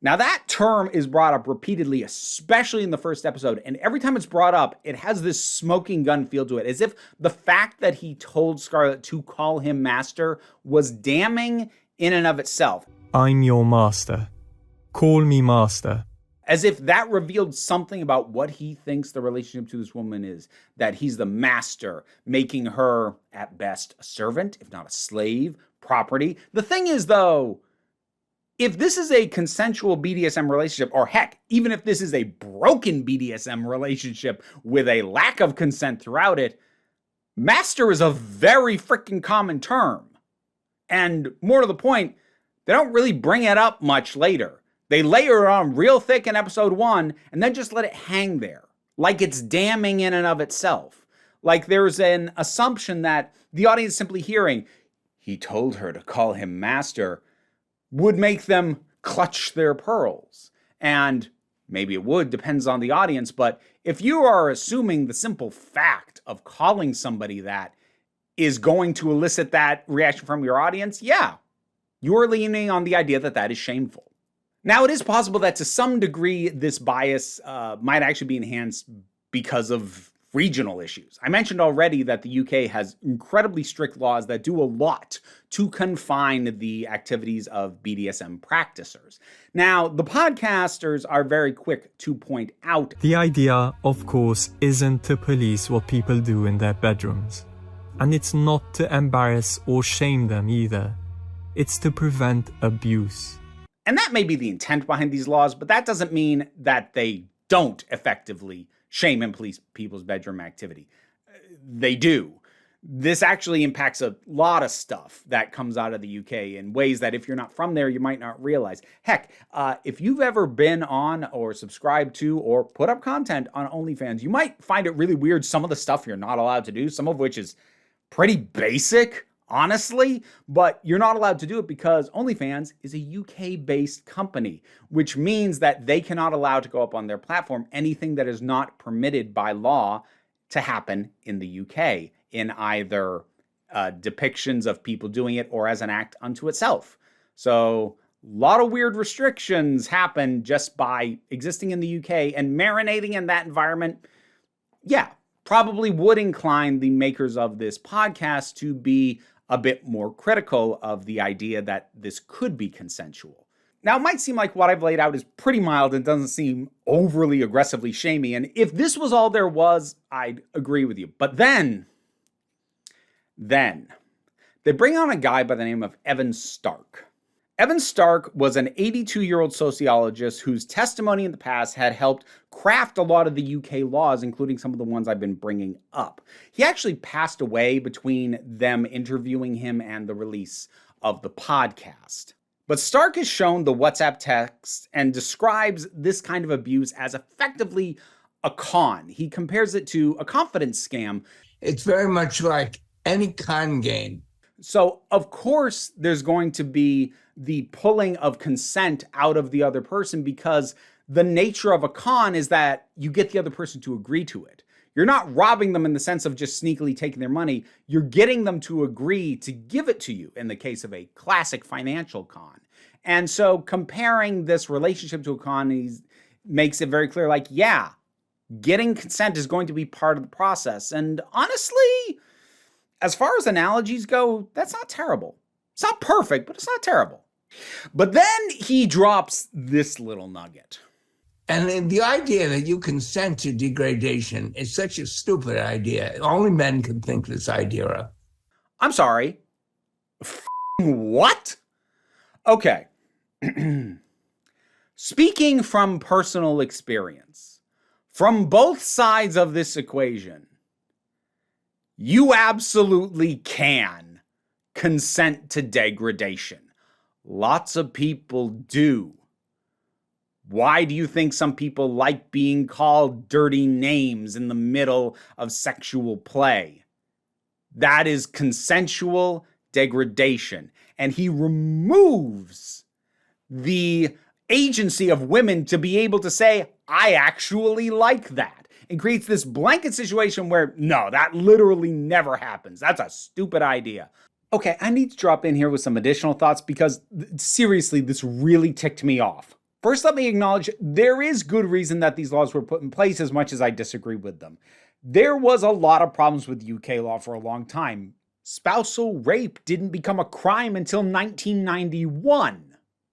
Now, that term is brought up repeatedly, especially in the first episode, and every time it's brought up, it has this smoking gun feel to it, as if the fact that he told Scarlet to call him Master was damning in and of itself. I'm your master. Call me master. As if that revealed something about what he thinks the relationship to this woman is, that he's the master, making her, at best, a servant, if not a slave, property. The thing is, though, if this is a consensual BDSM relationship, or heck, even if this is a broken BDSM relationship with a lack of consent throughout it, master is a very freaking common term. And more to the point, they don't really bring it up much later. They layer it on real thick in episode 1 and then just let it hang there, like it's damning in and of itself. Like there's an assumption that the audience simply hearing, he told her to call him master, would make them clutch their pearls. And maybe it would, depends on the audience, but if you are assuming the simple fact of calling somebody that is going to elicit that reaction from your audience, yeah, you're leaning on the idea that that is shameful. Now, it is possible that to some degree, this bias might actually be enhanced because of regional issues. I mentioned already that the UK has incredibly strict laws that do a lot to confine the activities of BDSM practitioners. Now, the podcasters are very quick to point out the idea, of course, isn't to police what people do in their bedrooms. And it's not to embarrass or shame them either. It's to prevent abuse. And that may be the intent behind these laws, but that doesn't mean that they don't effectively shame and police people's bedroom activity. They do. This actually impacts a lot of stuff that comes out of the UK in ways that if you're not from there, you might not realize. Heck, if you've ever been on or subscribed to or put up content on OnlyFans, you might find it really weird some of the stuff you're not allowed to do, some of which is pretty basic, honestly, but you're not allowed to do it because OnlyFans is a UK-based company, which means that they cannot allow to go up on their platform anything that is not permitted by law to happen in the UK in either depictions of people doing it or as an act unto itself. So a lot of weird restrictions happen just by existing in the UK, and marinating in that environment, yeah, probably would incline the makers of this podcast to be a bit more critical of the idea that this could be consensual. Now, it might seem like what I've laid out is pretty mild and doesn't seem overly aggressively shamey, and if this was all there was, I'd agree with you. But then, they bring on a guy by the name of Evan Stark. Evan Stark was an 82-year-old sociologist whose testimony in the past had helped craft a lot of the UK laws, including some of the ones I've been bringing up. He actually passed away between them interviewing him and the release of the podcast. But Stark is shown the WhatsApp text and describes this kind of abuse as effectively a con. He compares it to a confidence scam. It's very much like any con game. So, of course, there's going to be the pulling of consent out of the other person because the nature of a con is that you get the other person to agree to it. You're not robbing them in the sense of just sneakily taking their money. You're getting them to agree to give it to you in the case of a classic financial con. And so comparing this relationship to a con makes it very clear, like, yeah, getting consent is going to be part of the process. And honestly, as far as analogies go, that's not terrible. It's not perfect, but it's not terrible. But then he drops this little nugget. And the idea that you consent to degradation is such a stupid idea. Only men can think this idea. I'm sorry. What? Okay. Speaking from personal experience, From both sides of this equation, you absolutely can consent to degradation. Lots of people do. Why do you think some people like being called dirty names in the middle of sexual play? That is consensual degradation. And he removes the agency of women to be able to say, I actually like that. And creates this blanket situation where, no, that literally never happens. That's a stupid idea. Okay, I need to drop in here with some additional thoughts because seriously, this really ticked me off. First, let me acknowledge there is good reason that these laws were put in place as much as I disagree with them. There was a lot of problems with UK law for a long time. Spousal rape didn't become a crime until 1991.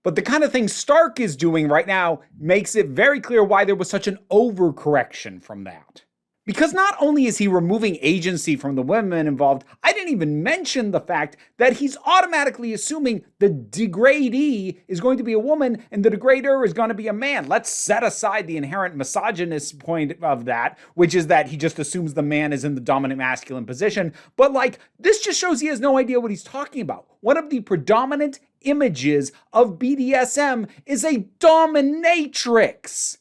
But the kind of thing Stark is doing right now makes it very clear why there was such an overcorrection from that. Because not only is he removing agency from the women involved, I didn't even mention the fact that he's automatically assuming the degradee is going to be a woman and the degrader is going to be a man. Let's set aside the inherent misogynist point of that, which is that he just assumes the man is in the dominant masculine position. But this just shows he has no idea what he's talking about. One of the predominant images of BDSM is a dominatrix.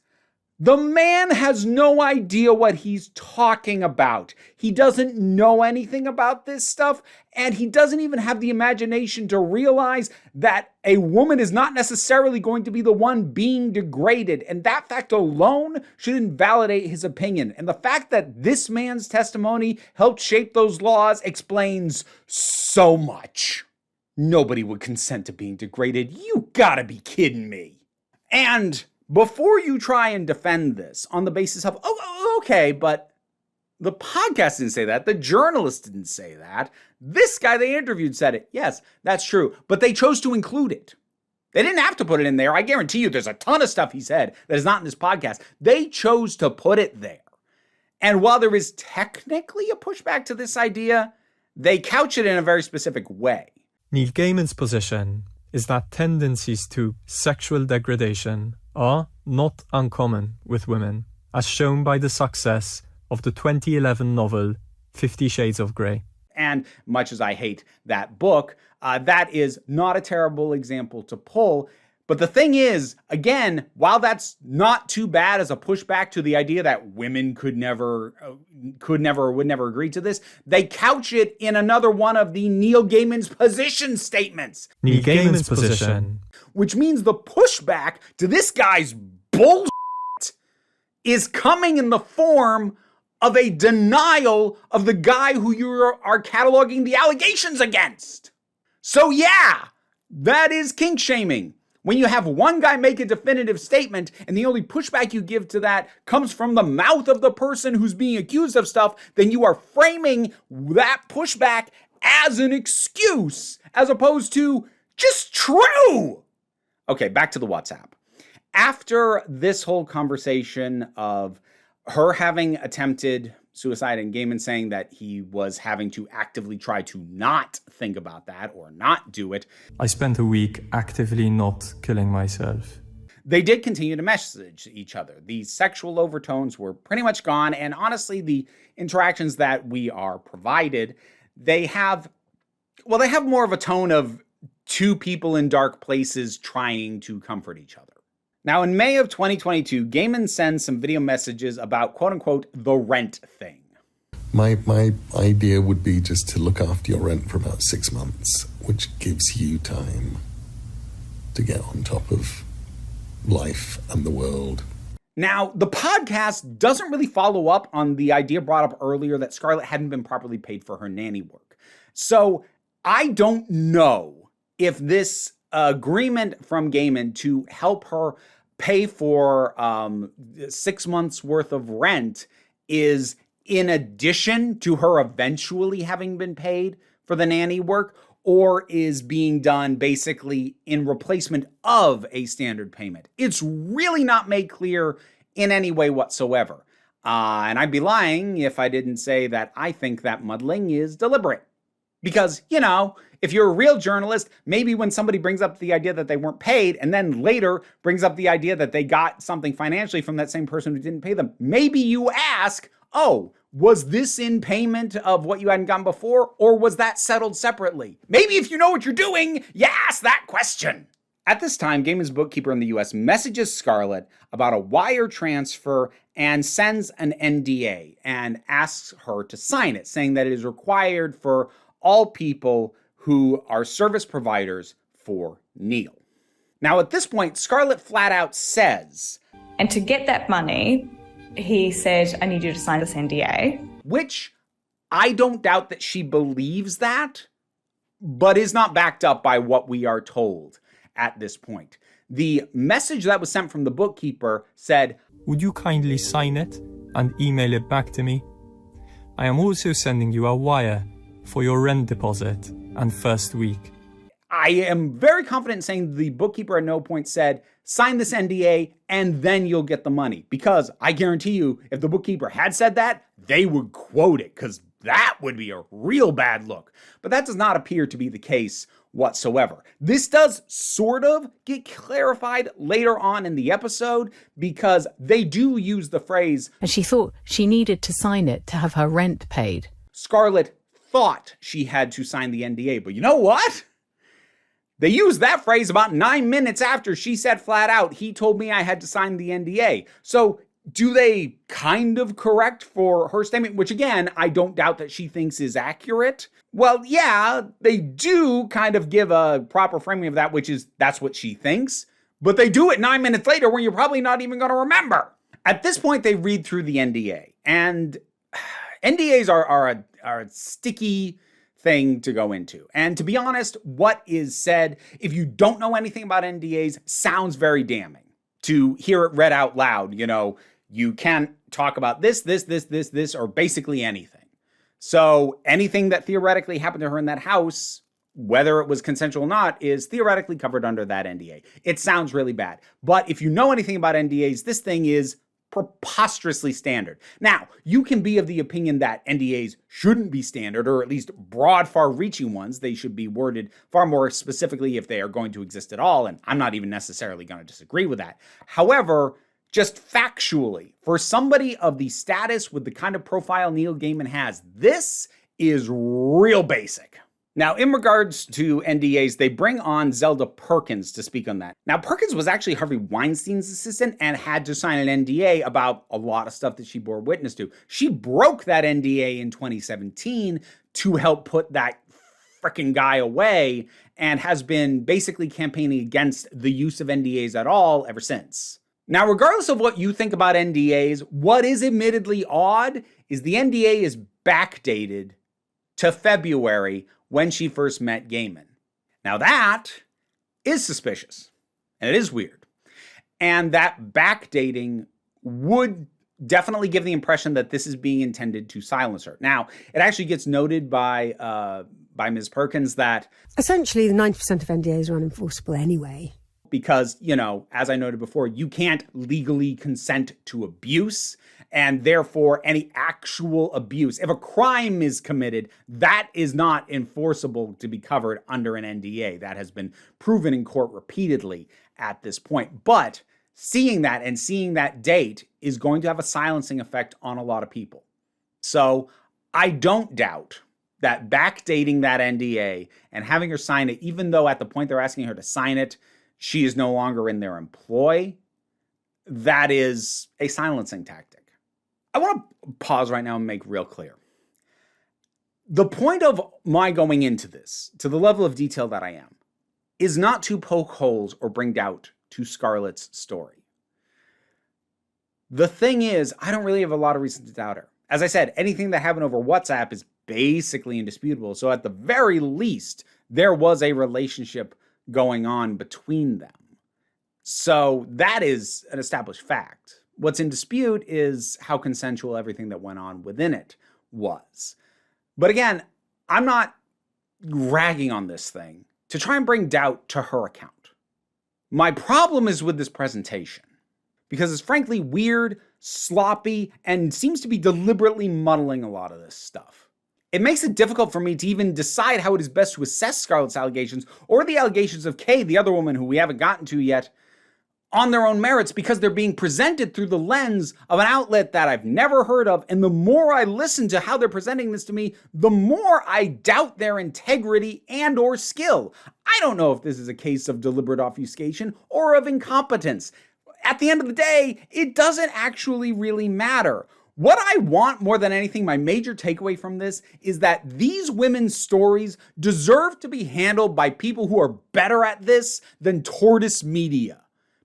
The man has no idea what he's talking about. He doesn't know anything about this stuff, and he doesn't even have the imagination to realize that a woman is not necessarily going to be the one being degraded, and that fact alone should invalidate his opinion. And the fact that this man's testimony helped shape those laws explains so much. Nobody would consent to being degraded. You gotta be kidding me. And before you try and defend this on the basis of, okay, but the podcast didn't say that, the journalist didn't say that, this guy they interviewed said it. Yes, that's true, but they chose to include it. They didn't have to put it in there. I guarantee you there's a ton of stuff he said that is not in this podcast. They chose to put it there. And while there is technically a pushback to this idea, they couch it in a very specific way. Neil Gaiman's position is that tendencies to sexual degradation are not uncommon with women, as shown by the success of the 2011 novel 50 Shades of Grey. And much as I hate that book, that is not a terrible example to pull. But the thing is, again, while that's not too bad as a pushback to the idea that women would never agree to this, they couch it in another one of the Neil Gaiman's position statements. Neil Gaiman's position. Which means the pushback to this guy's bullshit is coming in the form of a denial of the guy who you are cataloging the allegations against. So yeah, that is kink shaming. When you have one guy make a definitive statement and the only pushback you give to that comes from the mouth of the person who's being accused of stuff, then you are framing that pushback as an excuse as opposed to just true. Okay, back to the WhatsApp. After this whole conversation of her having attempted suicide and Gaiman saying that he was having to actively try to not think about that or not do it, I spent a week actively not killing myself. They did continue to message each other. The sexual overtones were pretty much gone, and honestly, the interactions that we are provided, they have more of a tone of two people in dark places trying to comfort each other. Now, in May of 2022, Gaiman sends some video messages about, quote-unquote, the rent thing. My idea would be just to look after your rent for about 6 months, which gives you time to get on top of life and the world. Now, the podcast doesn't really follow up on the idea brought up earlier that Scarlet hadn't been properly paid for her nanny work. So I don't know if this agreement from Gaiman to help her pay for 6 months worth of rent is in addition to her eventually having been paid for the nanny work, or is being done basically in replacement of a standard payment. It's really not made clear in any way whatsoever. And I'd be lying if I didn't say that I think that muddling is deliberate. Because, if you're a real journalist, maybe when somebody brings up the idea that they weren't paid and then later brings up the idea that they got something financially from that same person who didn't pay them, maybe you ask, oh, was this in payment of what you hadn't gotten before, or was that settled separately? Maybe if you know what you're doing, you ask that question. At this time, Gaiman's bookkeeper in the US messages Scarlet about a wire transfer and sends an NDA and asks her to sign it, saying that it is required for all people who are service providers for Neil. Now, at this point, Scarlet flat out says, and to get that money, he said, I need you to sign this NDA. Which I don't doubt that she believes that, but is not backed up by what we are told at this point. The message that was sent from the bookkeeper said, would you kindly sign it and email it back to me? I am also sending you a wire for your rent deposit and first week. I am very confident in saying the bookkeeper at no point said, sign this NDA and then you'll get the money. Because I guarantee you, if the bookkeeper had said that, they would quote it, because that would be a real bad look. But that does not appear to be the case whatsoever. This does sort of get clarified later on in the episode, because they do use the phrase, and she thought she needed to sign it to have her rent paid. Scarlet thought she had to sign the NDA, but you know what? They used that phrase about 9 minutes after she said flat out, he told me I had to sign the NDA. So do they kind of correct for her statement, which again, I don't doubt that she thinks is accurate? Well, yeah, they do kind of give a proper framing of that, which is that's what she thinks, but they do it 9 minutes later when you're probably not even going to remember. At this point, they read through the NDA, and NDAs are a sticky thing to go into. And to be honest, what is said, if you don't know anything about NDAs, sounds very damning. To hear it read out loud, you can't talk about this, or basically anything. So anything that theoretically happened to her in that house, whether it was consensual or not, is theoretically covered under that NDA. It sounds really bad. But if you know anything about NDAs, this thing is preposterously standard. Now, you can be of the opinion that NDAs shouldn't be standard, or at least broad, far-reaching ones. They should be worded far more specifically if they are going to exist at all, and I'm not even necessarily going to disagree with that. However, just factually, for somebody of the status with the kind of profile Neil Gaiman has, this is real basic. Now, in regards to NDAs, they bring on Zelda Perkins to speak on that. Now, Perkins was actually Harvey Weinstein's assistant and had to sign an NDA about a lot of stuff that she bore witness to. She broke that NDA in 2017 to help put that frickin' guy away, and has been basically campaigning against the use of NDAs at all ever since. Now, regardless of what you think about NDAs, what is admittedly odd is the NDA is backdated to February when she first met Gaiman. Now that is suspicious, and it is weird. And that backdating would definitely give the impression that this is being intended to silence her. Now, it actually gets noted by Ms. Perkins that essentially the 90% of NDAs are unenforceable anyway. Because, as I noted before, you can't legally consent to abuse, and therefore any actual abuse, if a crime is committed, that is not enforceable to be covered under an NDA. That has been proven in court repeatedly at this point. But seeing that and seeing that date is going to have a silencing effect on a lot of people. So I don't doubt that backdating that NDA and having her sign it, even though at the point they're asking her to sign it, she is no longer in their employ, that is a silencing tactic. I want to pause right now and make real clear. The point of my going into this, to the level of detail that I am, is not to poke holes or bring doubt to Scarlet's story. The thing is, I don't really have a lot of reason to doubt her. As I said, anything that happened over WhatsApp is basically indisputable. So at the very least, there was a relationship going on between them. So that is an established fact. What's in dispute is how consensual everything that went on within it was. But again, I'm not ragging on this thing to try and bring doubt to her account. My problem is with this presentation, because it's frankly weird, sloppy, and seems to be deliberately muddling a lot of this stuff. It makes it difficult for me to even decide how it is best to assess Scarlet's allegations or the allegations of Kay, the other woman who we haven't gotten to yet, on their own merits, because they're being presented through the lens of an outlet that I've never heard of. And the more I listen to how they're presenting this to me, the more I doubt their integrity and or skill. I don't know if this is a case of deliberate obfuscation or of incompetence. At the end of the day, it doesn't actually really matter. What I want more than anything, my major takeaway from this, is that these women's stories deserve to be handled by people who are better at this than Tortoise Media.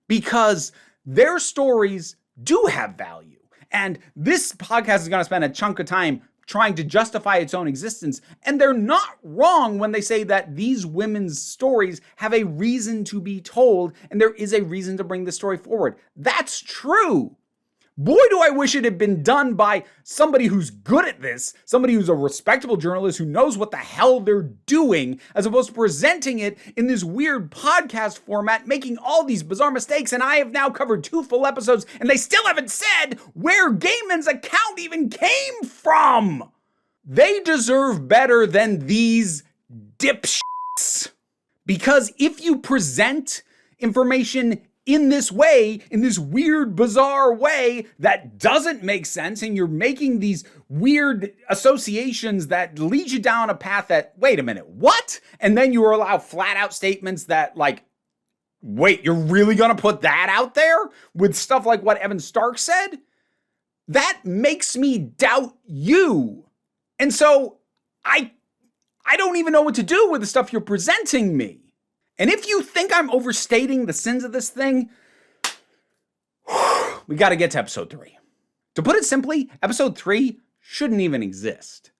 Because their stories do have value. And this podcast is going to spend a chunk of time trying to justify its own existence. And they're not wrong when they say that these women's stories have a reason to be told, and there is a reason to bring the story forward. That's true. Boy, do I wish it had been done by somebody who's good at this, somebody who's a respectable journalist who knows what the hell they're doing, as opposed to presenting it in this weird podcast format, making all these bizarre mistakes. And I have now covered 2 full episodes, and they still haven't said where Gaiman's account even came from. They deserve better than these dipshits. Because if you present information in this way, in this weird, bizarre way that doesn't make sense, and you're making these weird associations that lead you down a path that, wait a minute, what? And then you allow flat out statements that, like, wait, you're really gonna put that out there with stuff like what Evan Stark said? That makes me doubt you. And so I don't even know what to do with the stuff you're presenting me. And if you think I'm overstating the sins of this thing, we got to get to episode 3. To put it simply, episode 3 shouldn't even exist.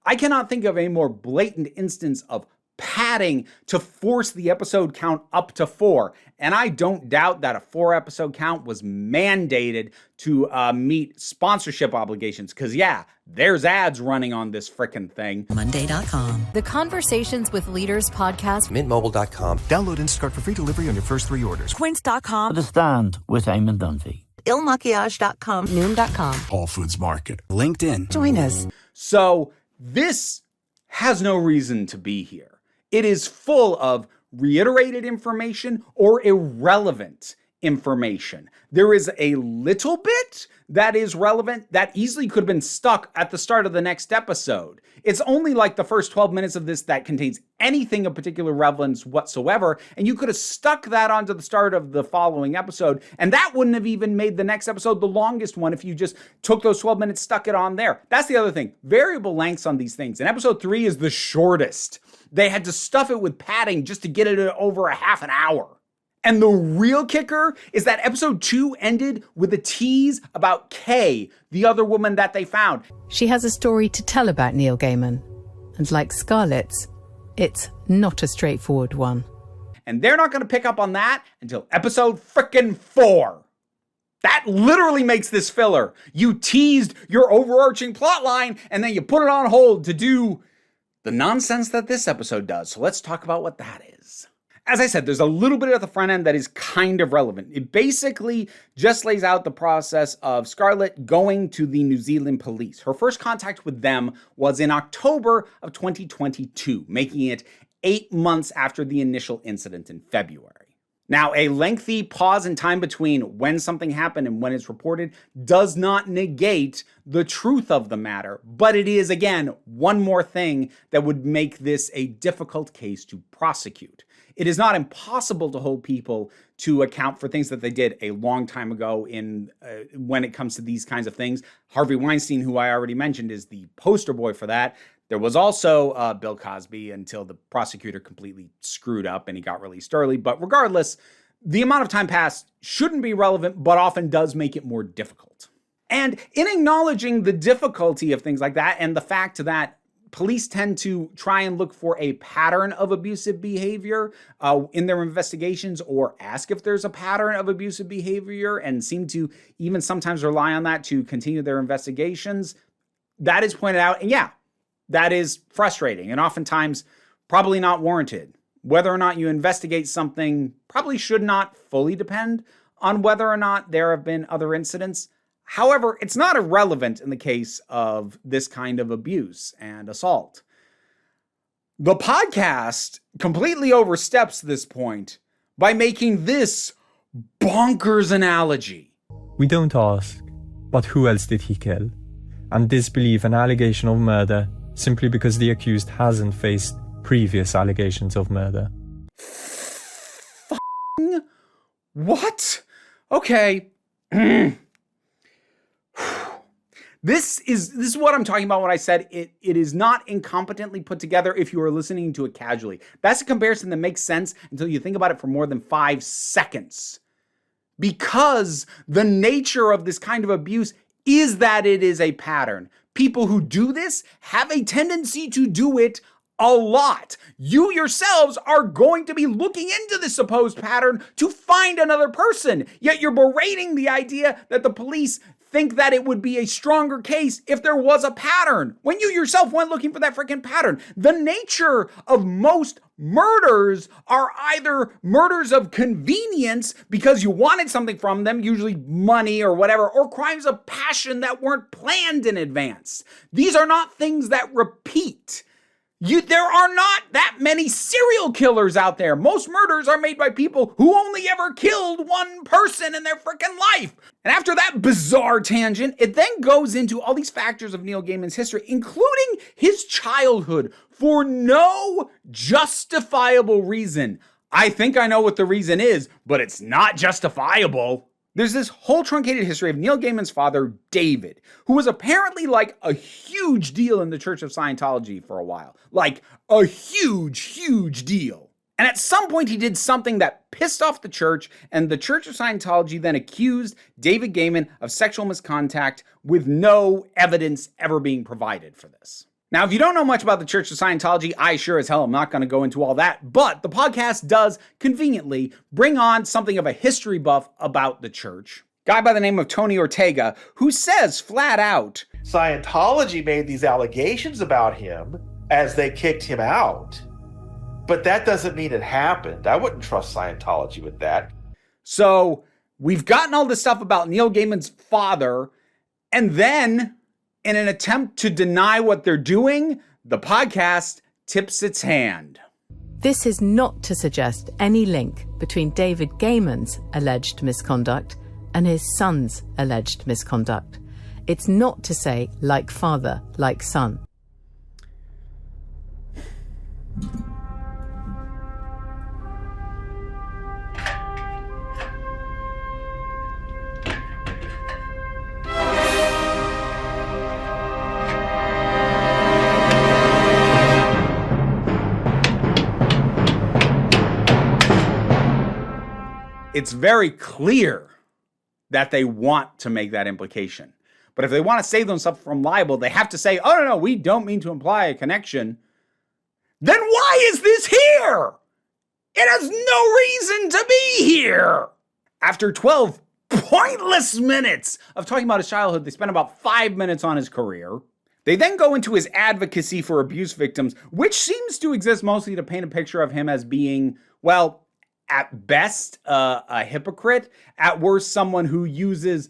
I cannot think of a more blatant instance of padding to force the episode count up to 4. And I don't doubt that a 4-episode count was mandated to meet sponsorship obligations. Because, yeah, there's ads running on this frickin' thing. Monday.com. The Conversations with Leaders podcast. Mintmobile.com. Download Instacart for free delivery on your first 3 orders. Quince.com. The Stand with Eamon Dunphy. IlMakiage.com. Noom.com. Whole Foods Market. LinkedIn. Join us. So this has no reason to be here. It is full of reiterated information or irrelevant information. There is a little bit that is relevant that easily could have been stuck at the start of the next episode. It's only like the first 12 minutes of this that contains anything of particular relevance whatsoever, and you could have stuck that onto the start of the following episode, and that wouldn't have even made the next episode the longest one if you just took those 12 minutes, stuck it on there. That's the other thing. Variable lengths on these things. And episode 3 is the shortest. They had to stuff it with padding just to get it over a half an hour. And the real kicker is that episode 2 ended with a tease about Kay, the other woman that they found. She has a story to tell about Neil Gaiman. And like Scarlet's, it's not a straightforward one. And they're not going to pick up on that until episode frickin' 4. That literally makes this filler. You teased your overarching plot line, and then you put it on hold to do the nonsense that this episode does. So let's talk about what that is. As I said, there's a little bit at the front end that is kind of relevant. It basically just lays out the process of Scarlet going to the New Zealand police. Her first contact with them was in October of 2022, making it 8 months after the initial incident in February. Now, a lengthy pause in time between when something happened and when it's reported does not negate the truth of the matter, but it is, again, one more thing that would make this a difficult case to prosecute. It is not impossible to hold people to account for things that they did a long time ago when it comes to these kinds of things. Harvey Weinstein, who I already mentioned, is the poster boy for that. There was also Bill Cosby until the prosecutor completely screwed up and he got released early. But regardless, the amount of time passed shouldn't be relevant, but often does make it more difficult. And in acknowledging the difficulty of things like that and the fact that police tend to try and look for a pattern of abusive behavior in their investigations, or ask if there's a pattern of abusive behavior, and seem to even sometimes rely on that to continue their investigations, that is pointed out. And yeah, that is frustrating and oftentimes probably not warranted. Whether or not you investigate something probably should not fully depend on whether or not there have been other incidents. However, it's not irrelevant in the case of this kind of abuse and assault. The podcast completely oversteps this point by making this bonkers analogy. We don't ask, but who else did he kill? And disbelieve an allegation of murder simply because the accused hasn't faced previous allegations of murder. What? Okay. This is what I'm talking about when I said it is not incompetently put together if you are listening to it casually. That's a comparison that makes sense until you think about it for more than 5 seconds. Because the nature of this kind of abuse is that it is a pattern. People who do this have a tendency to do it a lot. You yourselves are going to be looking into this supposed pattern to find another person. Yet you're berating the idea that the police think that it would be a stronger case if there was a pattern, when you yourself went looking for that freaking pattern. The nature of most murders are either murders of convenience because you wanted something from them, usually money or whatever, or crimes of passion that weren't planned in advance. These are not things that repeat. There are not that many serial killers out there. Most murders are made by people who only ever killed one person in their freaking life. And after that bizarre tangent, it then goes into all these factors of Neil Gaiman's history, including his childhood, for no justifiable reason. I think I know what the reason is, but it's not justifiable. There's this whole truncated history of Neil Gaiman's father, David, who was apparently like a huge deal in the Church of Scientology for a while. Like a huge deal. And at some point he did something that pissed off the church, and the Church of Scientology then accused David Gaiman of sexual misconduct with no evidence ever being provided for this. Now, if you don't know much about the Church of Scientology, I sure as hell am not going to go into all that, but the podcast does conveniently bring on something of a history buff about the church. A guy by the name of Tony Ortega, who says flat out, Scientology made these allegations about him as they kicked him out, but that doesn't mean it happened. I wouldn't trust Scientology with that. So we've gotten all this stuff about Neil Gaiman's father, and then in an attempt to deny what they're doing, the podcast tips its hand. This is not to suggest any link between David Gaiman's alleged misconduct and his son's alleged misconduct. It's not to say like father, like son. It's very clear that they want to make that implication. But if they want to save themselves from libel, they have to say, oh, no, we don't mean to imply a connection. Then why is this here? It has no reason to be here. After 12 pointless minutes of talking about his childhood, they spent about 5 minutes on his career. They then go into his advocacy for abuse victims, which seems to exist mostly to paint a picture of him as being, well, at best, a hypocrite, at worst, someone who uses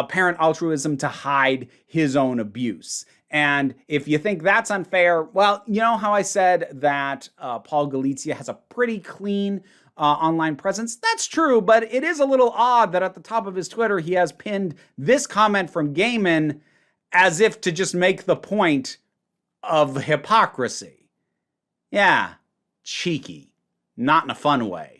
parent altruism to hide his own abuse. And if you think that's unfair, well, you know how I said that Paul Galizia has a pretty clean online presence? That's true, but it is a little odd that at the top of his Twitter, he has pinned this comment from Gaiman as if to just make the point of hypocrisy. Yeah, cheeky, not in a fun way.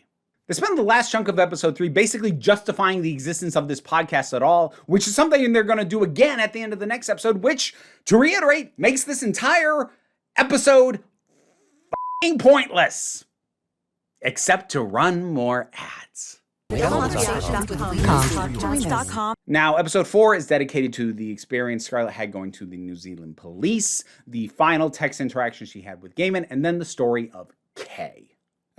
They spend the last chunk of episode 3 basically justifying the existence of this podcast at all, which is something they're going to do again at the end of the next episode, which, to reiterate, makes this entire episode f***ing pointless. Except to run more ads. Now, episode 4 is dedicated to the experience Scarlet had going to the New Zealand police, the final text interaction she had with Gaiman, and then the story of Kay.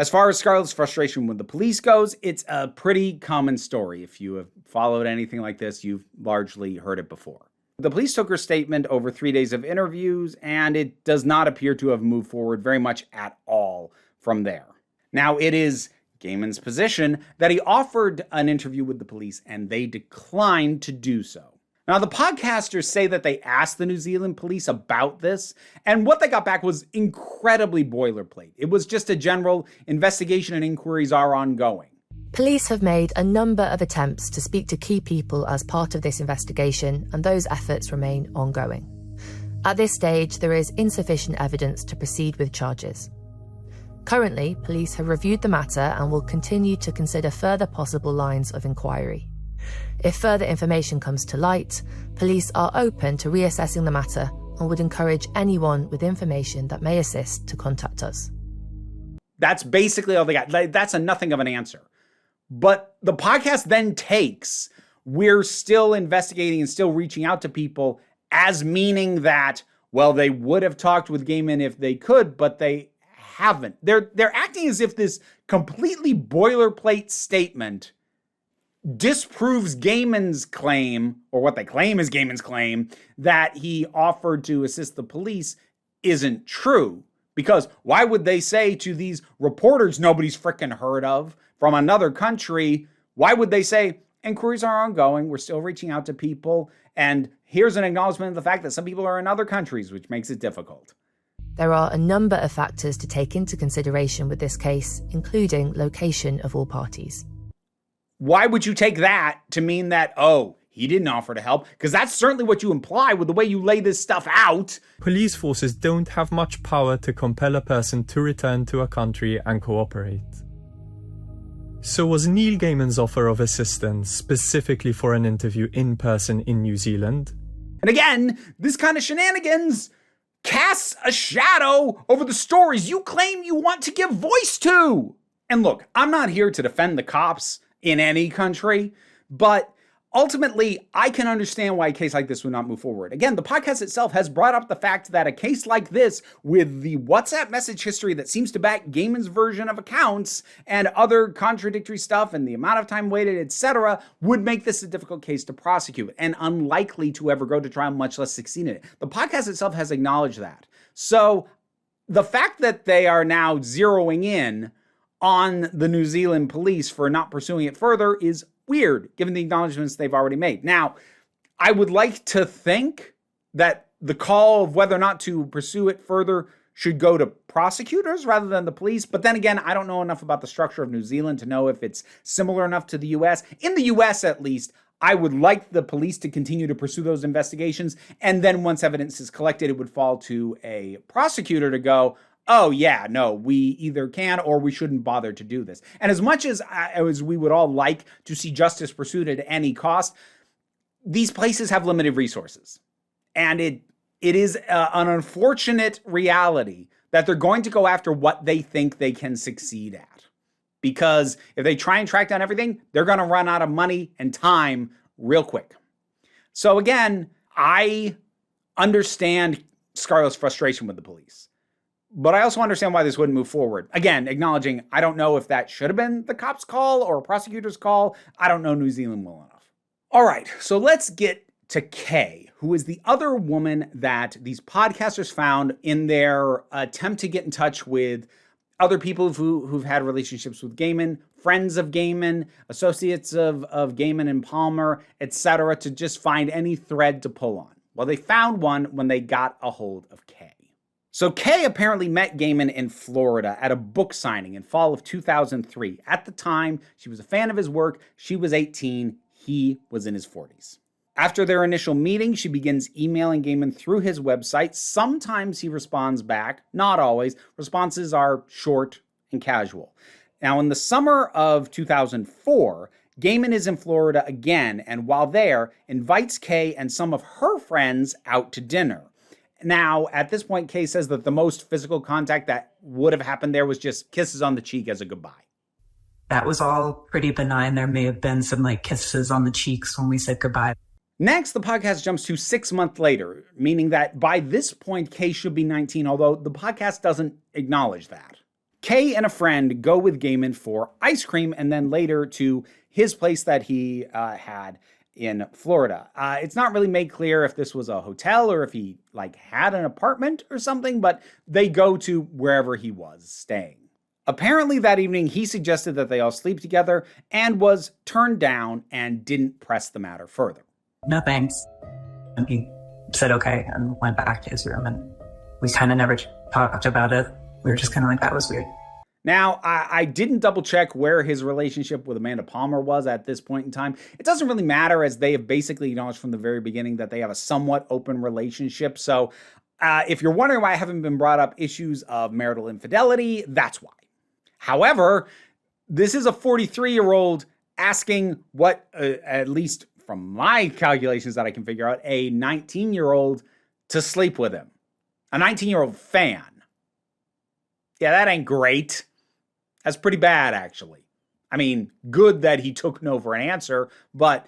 As far as Scarlet's frustration with the police goes, it's a pretty common story. If you have followed anything like this, you've largely heard it before. The police took her statement over 3 days of interviews, and it does not appear to have moved forward very much at all from there. Now, it is Gaiman's position that he offered an interview with the police, and they declined to do so. Now, the podcasters say that they asked the New Zealand police about this, and what they got back was incredibly boilerplate. It was just a general investigation and inquiries are ongoing. Police have made a number of attempts to speak to key people as part of this investigation, and those efforts remain ongoing. At this stage, there is insufficient evidence to proceed with charges. Currently, police have reviewed the matter and will continue to consider further possible lines of inquiry. If further information comes to light, police are open to reassessing the matter and would encourage anyone with information that may assist to contact us. That's basically all they got. That's a nothing of an answer. But the podcast then takes, we're still investigating and still reaching out to people, as meaning that, well, they would have talked with Gaiman if they could, but they haven't. They're acting as if this completely boilerplate statement disproves Gaiman's claim, or what they claim is Gaiman's claim, that he offered to assist the police isn't true. Because why would they say to these reporters nobody's frickin' heard of from another country, why would they say, inquiries are ongoing, we're still reaching out to people, and here's an acknowledgement of the fact that some people are in other countries, which makes it difficult. There are a number of factors to take into consideration with this case, including location of all parties. Why would you take that to mean that, oh, he didn't offer to help? Because that's certainly what you imply with the way you lay this stuff out. Police forces don't have much power to compel a person to return to a country and cooperate. So was Neil Gaiman's offer of assistance specifically for an interview in person in New Zealand? And again, this kind of shenanigans casts a shadow over the stories you claim you want to give voice to. And look, I'm not here to defend the cops in any country, but ultimately, I can understand why a case like this would not move forward. Again, the podcast itself has brought up the fact that a case like this, with the WhatsApp message history that seems to back Gaiman's version of accounts and other contradictory stuff and the amount of time waited, etc., would make this a difficult case to prosecute and unlikely to ever go to trial, much less succeed in it. The podcast itself has acknowledged that. So the fact that they are now zeroing in on the New Zealand police for not pursuing it further is weird, given the acknowledgments they've already made. Now, I would like to think that the call of whether or not to pursue it further should go to prosecutors rather than the police. But then again, I don't know enough about the structure of New Zealand to know if it's similar enough to the US. In the US, at least, I would like the police to continue to pursue those investigations. And then once evidence is collected, it would fall to a prosecutor to go, oh yeah, no, we either can or we shouldn't bother to do this. And as much as we would all like to see justice pursued at any cost, these places have limited resources. And it is an unfortunate reality that they're going to go after what they think they can succeed at. Because if they try and track down everything, they're going to run out of money and time real quick. So again, I understand Scarlet's frustration with the police. But I also understand why this wouldn't move forward. Again, acknowledging I don't know if that should have been the cop's call or a prosecutor's call. I don't know New Zealand well enough. All right, so let's get to Kay, who is the other woman that these podcasters found in their attempt to get in touch with other people who've had relationships with Gaiman, friends of Gaiman, associates of Gaiman and Palmer, etc., to just find any thread to pull on. Well, they found one when they got a hold of Kay. So Kay apparently met Gaiman in Florida at a book signing in fall of 2003. At the time, she was a fan of his work. She was 18. He was in his 40s. After their initial meeting, she begins emailing Gaiman through his website. Sometimes he responds back, not always. Responses are short and casual. Now, in the summer of 2004, Gaiman is in Florida again, and while there, invites Kay and some of her friends out to dinner. Now, at this point, Kay says that the most physical contact that would have happened there was just kisses on the cheek as a goodbye. That was all pretty benign. There may have been some kisses on the cheeks when we said goodbye. Next, the podcast jumps to 6 months later, meaning that by this point, Kay should be 19, although the podcast doesn't acknowledge that. Kay and a friend go with Gaiman for ice cream and then later to his place that he had in Florida. It's not really made clear if this was a hotel or if he had an apartment or something, but they go to wherever he was staying. Apparently that evening he suggested that they all sleep together and was turned down and didn't press the matter further. No thanks. And he said, okay, and went back to his room. And we kind of never talked about it. We were just kind of like, that was weird. Now, I didn't double check where his relationship with Amanda Palmer was at this point in time. It doesn't really matter, as they have basically acknowledged from the very beginning that they have a somewhat open relationship. So if you're wondering why I haven't been brought up issues of marital infidelity, that's why. However, this is a 43-year-old asking what, at least from my calculations that I can figure out, a 19-year-old to sleep with him. A 19-year-old fan. Yeah, that ain't great. That's pretty bad, actually. I mean, good that he took no for an answer, but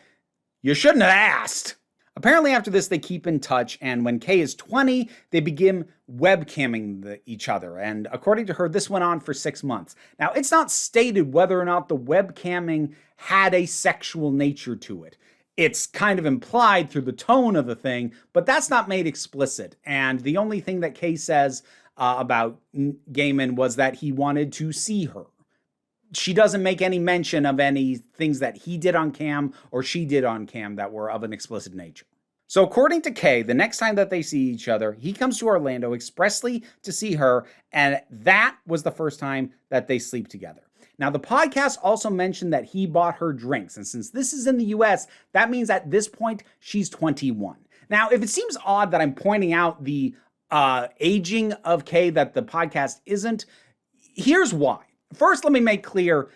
you shouldn't have asked. Apparently after this, they keep in touch, and when Kay is 20, they begin webcamming each other. And according to her, this went on for 6 months. Now, it's not stated whether or not the webcamming had a sexual nature to it. It's kind of implied through the tone of the thing, but that's not made explicit. And the only thing that Kay says about Gaiman was that he wanted to see her. She doesn't make any mention of any things that he did on cam or she did on cam that were of an explicit nature. So according to Kay, the next time that they see each other, he comes to Orlando expressly to see her, and that was the first time that they sleep together. Now, the podcast also mentioned that he bought her drinks, and since this is in the US, that means at this point, she's 21. Now, if it seems odd that I'm pointing out the aging of Kay that the podcast isn't, here's why. First, let me make clear,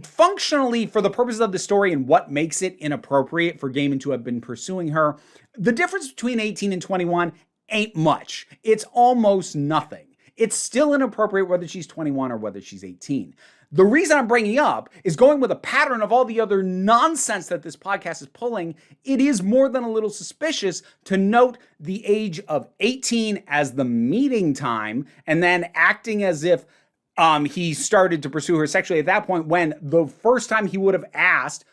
functionally, for the purposes of the story and what makes it inappropriate for Gaiman to have been pursuing her, the difference between 18 and 21 ain't much. It's almost nothing. It's still inappropriate whether she's 21 or whether she's 18. The reason I'm bringing up is going with a pattern of all the other nonsense that this podcast is pulling. It is more than a little suspicious to note the age of 18 as the meeting time and then acting as if he started to pursue her sexually at that point, when the first time he would have asked,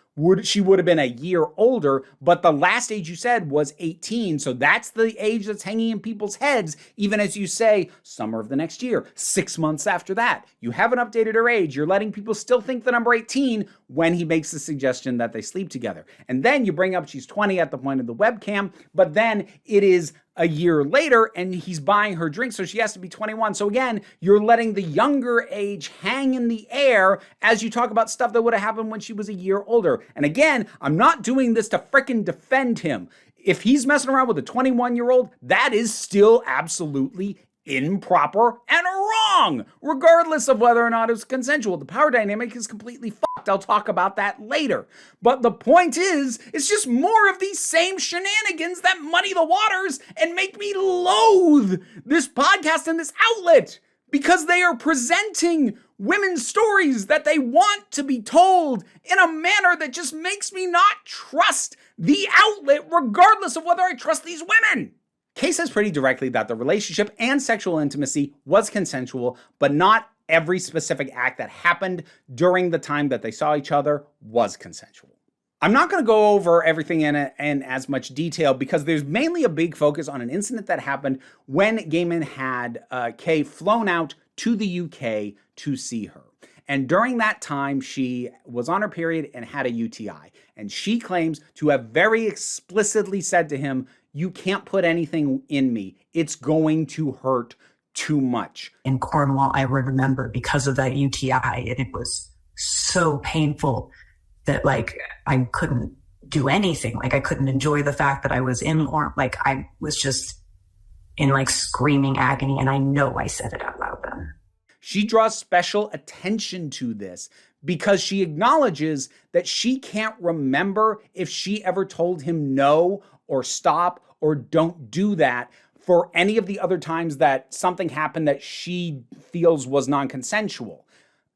she would have been a year older, but the last age you said was 18. So that's the age that's hanging in people's heads, even as you say summer of the next year, 6 months after that. You haven't updated her age. You're letting people still think the number 18 when he makes the suggestion that they sleep together. And then you bring up she's 20 at the point of the webcam, but then it is a year later and he's buying her drinks, so she has to be 21. So again, you're letting the younger age hang in the air as you talk about stuff that would have happened when she was a year older. And again, I'm not doing this to frickin' defend him. If he's messing around with a 21-year-old, that is still absolutely improper and wrong, regardless of whether or not it's consensual. The power dynamic is completely fucked. I'll talk about that later. But the point is, it's just more of these same shenanigans that muddy the waters and make me loathe this podcast and this outlet, because they are presenting women's stories that they want to be told in a manner that just makes me not trust the outlet, regardless of whether I trust these women. Kay says pretty directly that the relationship and sexual intimacy was consensual, but not every specific act that happened during the time that they saw each other was consensual. I'm not going to go over everything in as much detail because there's mainly a big focus on an incident that happened when Gaiman had Kay flown out to the UK to see her. And during that time, she was on her period and had a UTI. And she claims to have very explicitly said to him, "You can't put anything in me. It's going to hurt too much." In Cornwall, I remember because of that UTI, and it was so painful that I couldn't do anything. I couldn't enjoy the fact that I was in, or I was just in screaming agony. And I know I said it out loud then. She draws special attention to this because she acknowledges that she can't remember if she ever told him no or stop or don't do that for any of the other times that something happened that she feels was non-consensual.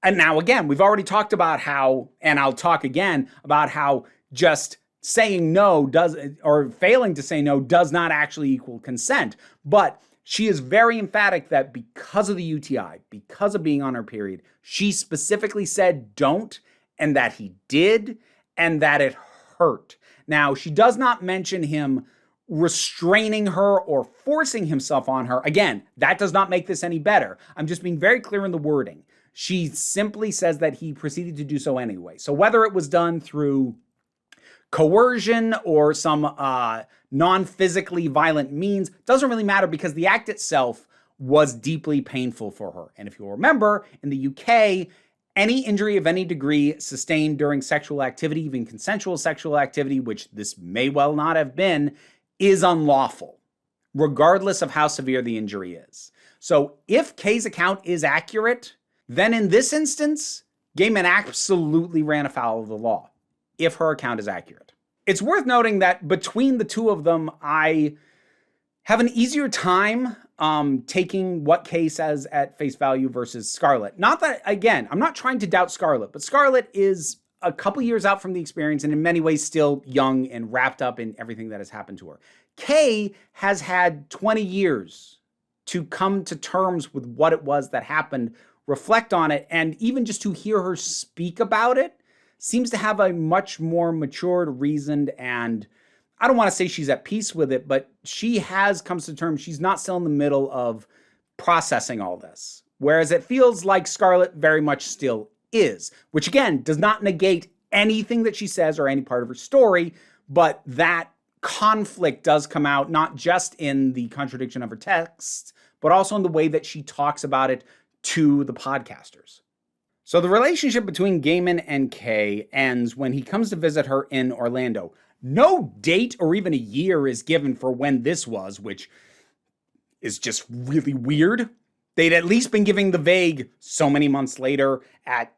And now, again, we've already talked about how, and I'll talk again about how just saying no or failing to say no does not actually equal consent. But she is very emphatic that because of the UTI, because of being on her period, she specifically said don't, and that he did, and that it hurt. Now, she does not mention him restraining her or forcing himself on her. Again, that does not make this any better. I'm just being very clear in the wording. She simply says that he proceeded to do so anyway. So whether it was done through coercion or some non-physically violent means. Doesn't really matter because the act itself was deeply painful for her. And if you'll remember, in the UK, any injury of any degree sustained during sexual activity, even consensual sexual activity, which this may well not have been, is unlawful, regardless of how severe the injury is. So if Kay's account is accurate, then in this instance, Gaiman absolutely ran afoul of the law, if her account is accurate. It's worth noting that between the two of them, I have an easier time taking what Kay says at face value versus Scarlet. Not that, again, I'm not trying to doubt Scarlet, but Scarlet is a couple years out from the experience and in many ways still young and wrapped up in everything that has happened to her. Kay has had 20 years to come to terms with what it was that happened, reflect on it, and even just to hear her speak about it seems to have a much more matured, reasoned, and I don't want to say she's at peace with it, but she has come to terms. She's not still in the middle of processing all this. Whereas it feels like Scarlet very much still is, which again, does not negate anything that she says or any part of her story, but that conflict does come out not just in the contradiction of her texts, but also in the way that she talks about it to the podcasters. So the relationship between Gaiman and Kay ends when he comes to visit her in Orlando. No date or even a year is given for when this was, which is just really weird. They'd at least been giving the vague so many months later at,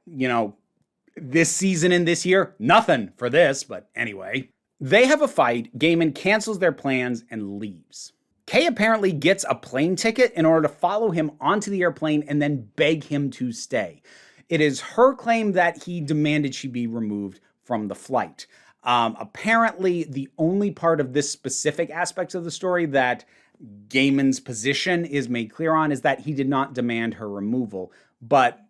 this season and this year. Nothing for this, but anyway. They have a fight, Gaiman cancels their plans and leaves. Kay apparently gets a plane ticket in order to follow him onto the airplane and then beg him to stay. It is her claim that he demanded she be removed from the flight. Apparently, the only part of this specific aspect of the story that Gaiman's position is made clear on is that he did not demand her removal, but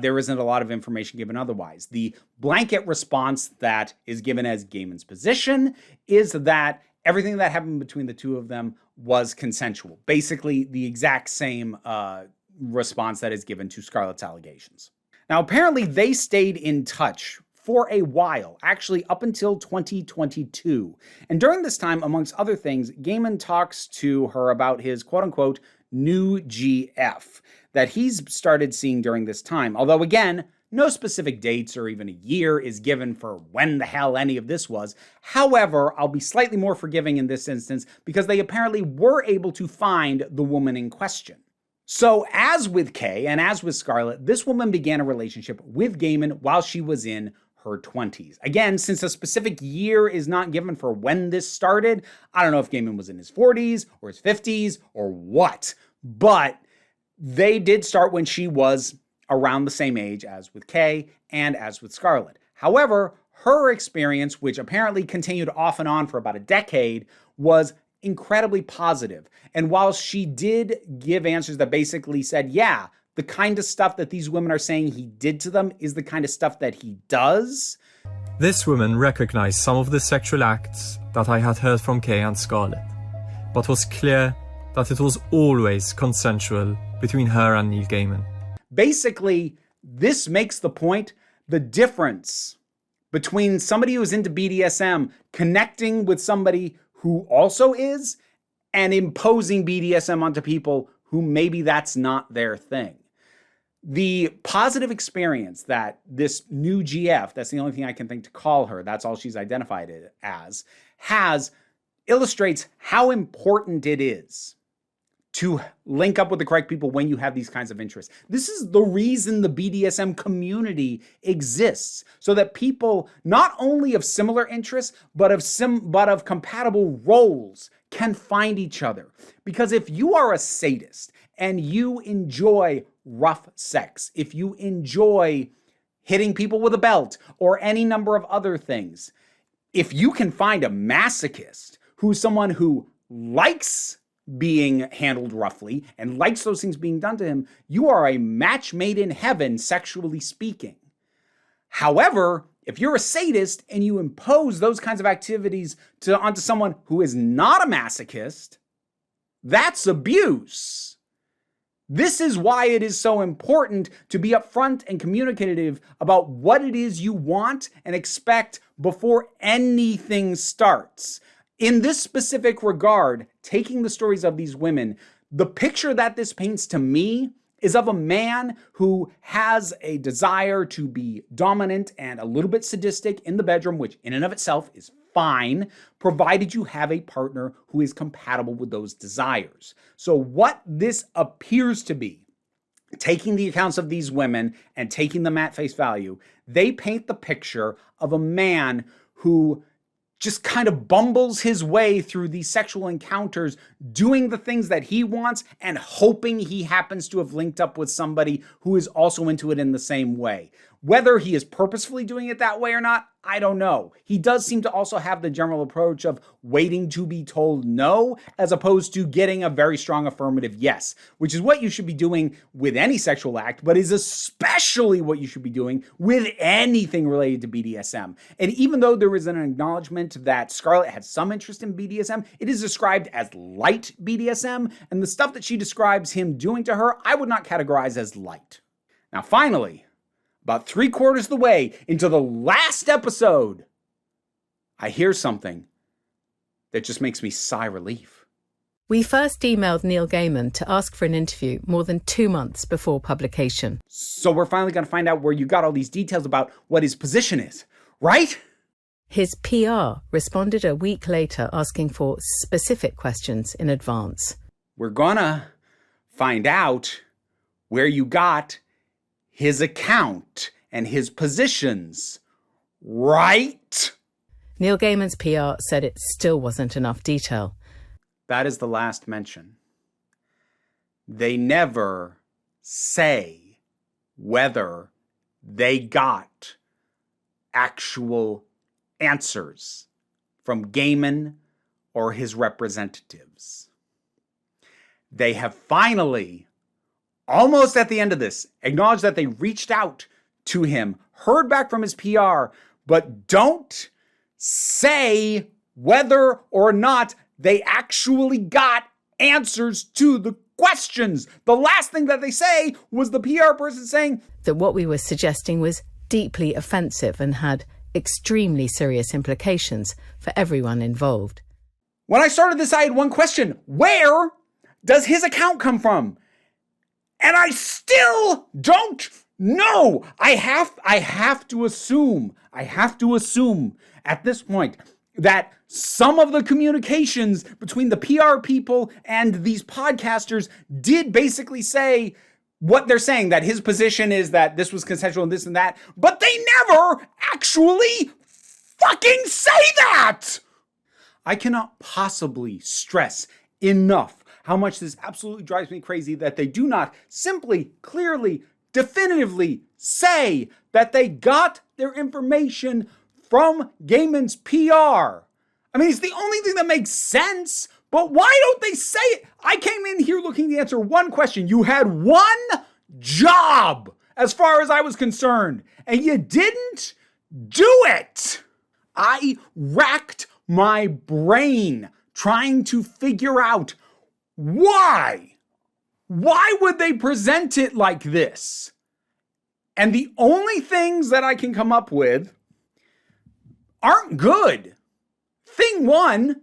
there isn't a lot of information given otherwise. The blanket response that is given as Gaiman's position is that everything that happened between the two of them was consensual. Basically, the exact same response that is given to Scarlet's allegations. Now, apparently, they stayed in touch for a while, actually up until 2022. And during this time, amongst other things, Gaiman talks to her about his quote-unquote new GF that he's started seeing during this time. Although, again, no specific dates or even a year is given for when the hell any of this was. However, I'll be slightly more forgiving in this instance because they apparently were able to find the woman in question. So as with Kay and as with Scarlet, this woman began a relationship with Gaiman while she was in her 20s. Again, since a specific year is not given for when this started, I don't know if Gaiman was in his 40s or his 50s or what, but they did start when she was around the same age as with Kay and as with Scarlet. However, her experience, which apparently continued off and on for about a decade, was incredibly positive. And while she did give answers that basically said, yeah, the kind of stuff that these women are saying he did to them is the kind of stuff that he does. This woman recognized some of the sexual acts that I had heard from Kay and Scarlet, but was clear that it was always consensual between her and Neil Gaiman. Basically, this makes the point, the difference between somebody who's into BDSM connecting with somebody who also is and imposing BDSM onto people who maybe that's not their thing. The positive experience that this new GF, that's the only thing I can think to call her, that's all she's identified it as, illustrates how important it is to link up with the correct people when you have these kinds of interests. This is the reason the BDSM community exists, so that people not only of similar interests, but of compatible roles can find each other. Because if you are a sadist and you enjoy rough sex, if you enjoy hitting people with a belt or any number of other things, if you can find a masochist who's someone who likes being handled roughly and likes those things being done to him, you are a match made in heaven, sexually speaking. However, if you're a sadist and you impose those kinds of activities onto someone who is not a masochist, that's abuse. This is why it is so important to be upfront and communicative about what it is you want and expect before anything starts. In this specific regard, taking the stories of these women, the picture that this paints to me is of a man who has a desire to be dominant and a little bit sadistic in the bedroom, which in and of itself is fine, provided you have a partner who is compatible with those desires. So what this appears to be, taking the accounts of these women and taking them at face value, they paint the picture of a man who just kind of bumbles his way through these sexual encounters, doing the things that he wants and hoping he happens to have linked up with somebody who is also into it in the same way. Whether he is purposefully doing it that way or not, I don't know. He does seem to also have the general approach of waiting to be told no, as opposed to getting a very strong affirmative yes, which is what you should be doing with any sexual act, but is especially what you should be doing with anything related to BDSM. And even though there is an acknowledgement that Scarlet had some interest in BDSM, it is described as light BDSM, and the stuff that she describes him doing to her, I would not categorize as light. Now, finally, about 3/4 of the way into the last episode, I hear something that just makes me sigh relief. We first emailed Neil Gaiman to ask for an interview more than 2 months before publication. So we're finally going to find out where you got all these details about what his position is, right? His PR responded a week later asking for specific questions in advance. We're gonna find out where you got his account and his positions, right? Neil Gaiman's PR said it still wasn't enough detail. That is the last mention. They never say whether they got actual answers from Gaiman or his representatives. They have finally, almost at the end of this, acknowledged that they reached out to him, heard back from his PR, but don't say whether or not they actually got answers to the questions. The last thing that they say was the PR person saying that what we were suggesting was deeply offensive and had extremely serious implications for everyone involved. When I started this, I had one question. Where does his account come from? And I still don't know. I have to assume at this point that some of the communications between the PR people and these podcasters did basically say what they're saying, that his position is that this was consensual and this and that, but they never actually fucking say that! I cannot possibly stress enough how much this absolutely drives me crazy that they do not simply, clearly, definitively say that they got their information from Gaiman's PR. I mean, it's the only thing that makes sense, but why don't they say it? I came in here looking to answer one question. You had one job, as far as I was concerned, and you didn't do it. I racked my brain trying to figure out why. Why would they present it like this? And the only things that I can come up with aren't good. Thing one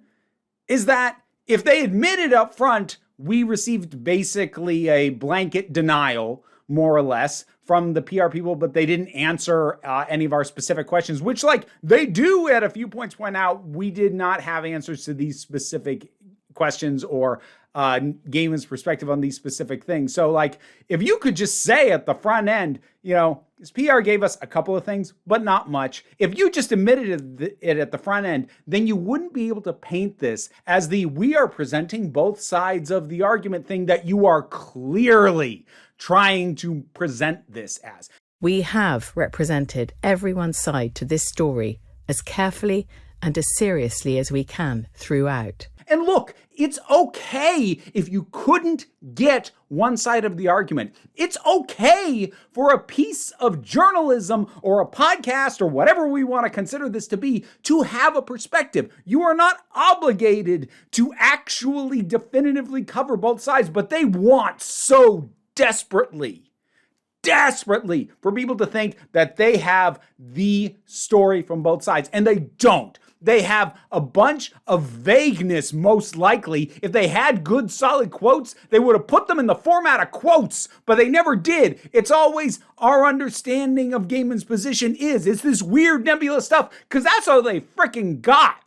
is that if they admitted up front, we received basically a blanket denial, more or less, from the PR people, but they didn't answer any of our specific questions, which, like, they do at a few points point out, we did not have answers to these specific questions or Gaiman's perspective on these specific things. So, like, if you could just say at the front end, you know, his PR gave us a couple of things, but not much. If you just admitted it at the front end, then you wouldn't be able to paint this as the we are presenting both sides of the argument thing that you are clearly trying to present this as. We have represented everyone's side to this story as carefully and as seriously as we can throughout. And look, it's okay if you couldn't get one side of the argument. It's okay for a piece of journalism or a podcast or whatever we want to consider this to be to have a perspective. You are not obligated to actually definitively cover both sides, but they want so desperately for people to think that they have the story from both sides, and they don't. They have a bunch of vagueness, most likely. If they had good, solid quotes, they would have put them in the format of quotes, but they never did. It's always our understanding of Gaiman's position is. It's this weird, nebulous stuff, because that's all they freaking got.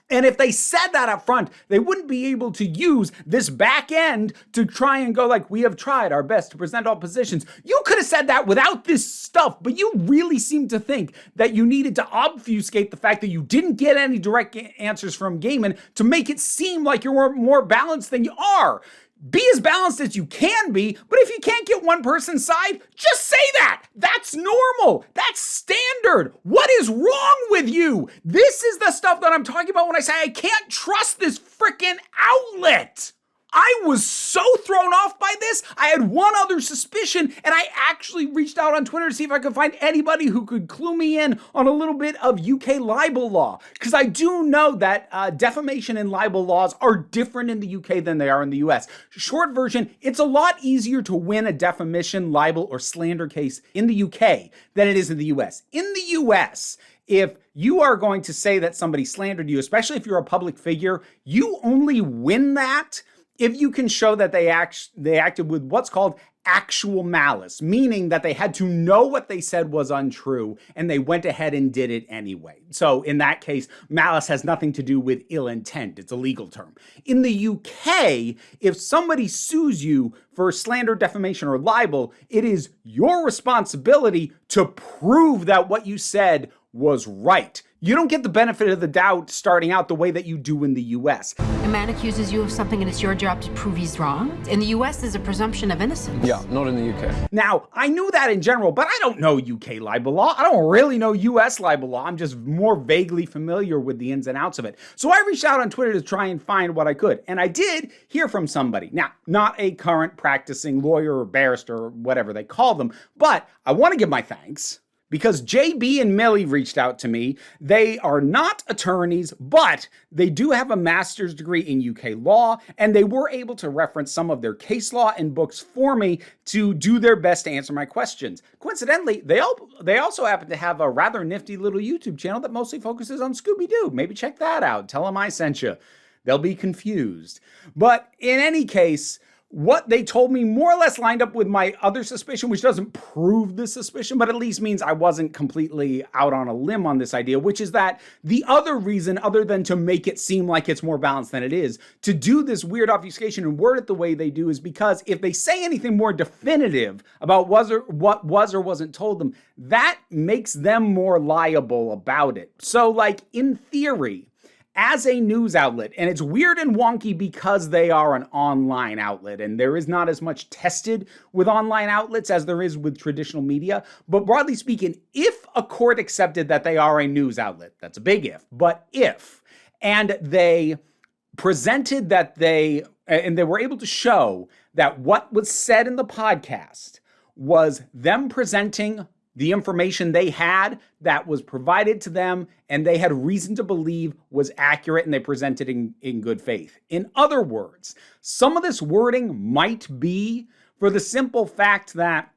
And if they said that up front, they wouldn't be able to use this back end to try and go like, we have tried our best to present all positions. You could have said that without this stuff, but you really seem to think that you needed to obfuscate the fact that you didn't get any direct answers from Gaiman to make it seem like you're more balanced than you are. Be as balanced as you can be, but if you can't get one person's side, just say that. That's normal. That's standard. What is wrong with you? This is the stuff that I'm talking about when I say I can't trust this freaking outlet. I was so thrown off by this. I had one other suspicion, and I actually reached out on Twitter to see if I could find anybody who could clue me in on a little bit of UK libel law. Because I do know that defamation and libel laws are different in the UK than they are in the US. Short version, it's a lot easier to win a defamation, libel, or slander case in the UK than it is in the US. In the US, if you are going to say that somebody slandered you, especially if you're a public figure, you only win that if you can show that they acted with what's called actual malice, meaning that they had to know what they said was untrue and they went ahead and did it anyway. So in that case, malice has nothing to do with ill intent. It's a legal term. In the UK, if somebody sues you for slander, defamation, or libel, it is your responsibility to prove that what you said was right. You don't get the benefit of the doubt starting out the way that you do in the US. A man accuses you of something and it's your job to prove he's wrong? In the US, there's a presumption of innocence. Yeah, not in the UK. Now, I knew that in general, but I don't know UK libel law. I don't really know US libel law. I'm just more vaguely familiar with the ins and outs of it. So I reached out on Twitter to try and find what I could. And I did hear from somebody. Now, not a current practicing lawyer or barrister or whatever they call them, but I want to give my thanks, because JB and Millie reached out to me. They are not attorneys, but they do have a master's degree in UK law, and they were able to reference some of their case law and books for me to do their best to answer my questions. Coincidentally, they also happen to have a rather nifty little YouTube channel that mostly focuses on Scooby-Doo. Maybe check that out. Tell them I sent you. They'll be confused. But in any case, what they told me more or less lined up with my other suspicion, which doesn't prove the suspicion, but at least means I wasn't completely out on a limb on this idea, which is that the other reason, other than to make it seem like it's more balanced than it is, to do this weird obfuscation and word it the way they do is because if they say anything more definitive about what was or wasn't told them, that makes them more liable about it. So, like, in theory, as a news outlet, and it's weird and wonky because they are an online outlet, and there is not as much tested with online outlets as there is with traditional media. But broadly speaking, if a court accepted that they are a news outlet, that's a big if, but if, and they presented that they were able to show that what was said in the podcast was them presenting the information they had that was provided to them and they had reason to believe was accurate and they presented in good faith. In other words, some of this wording might be for the simple fact that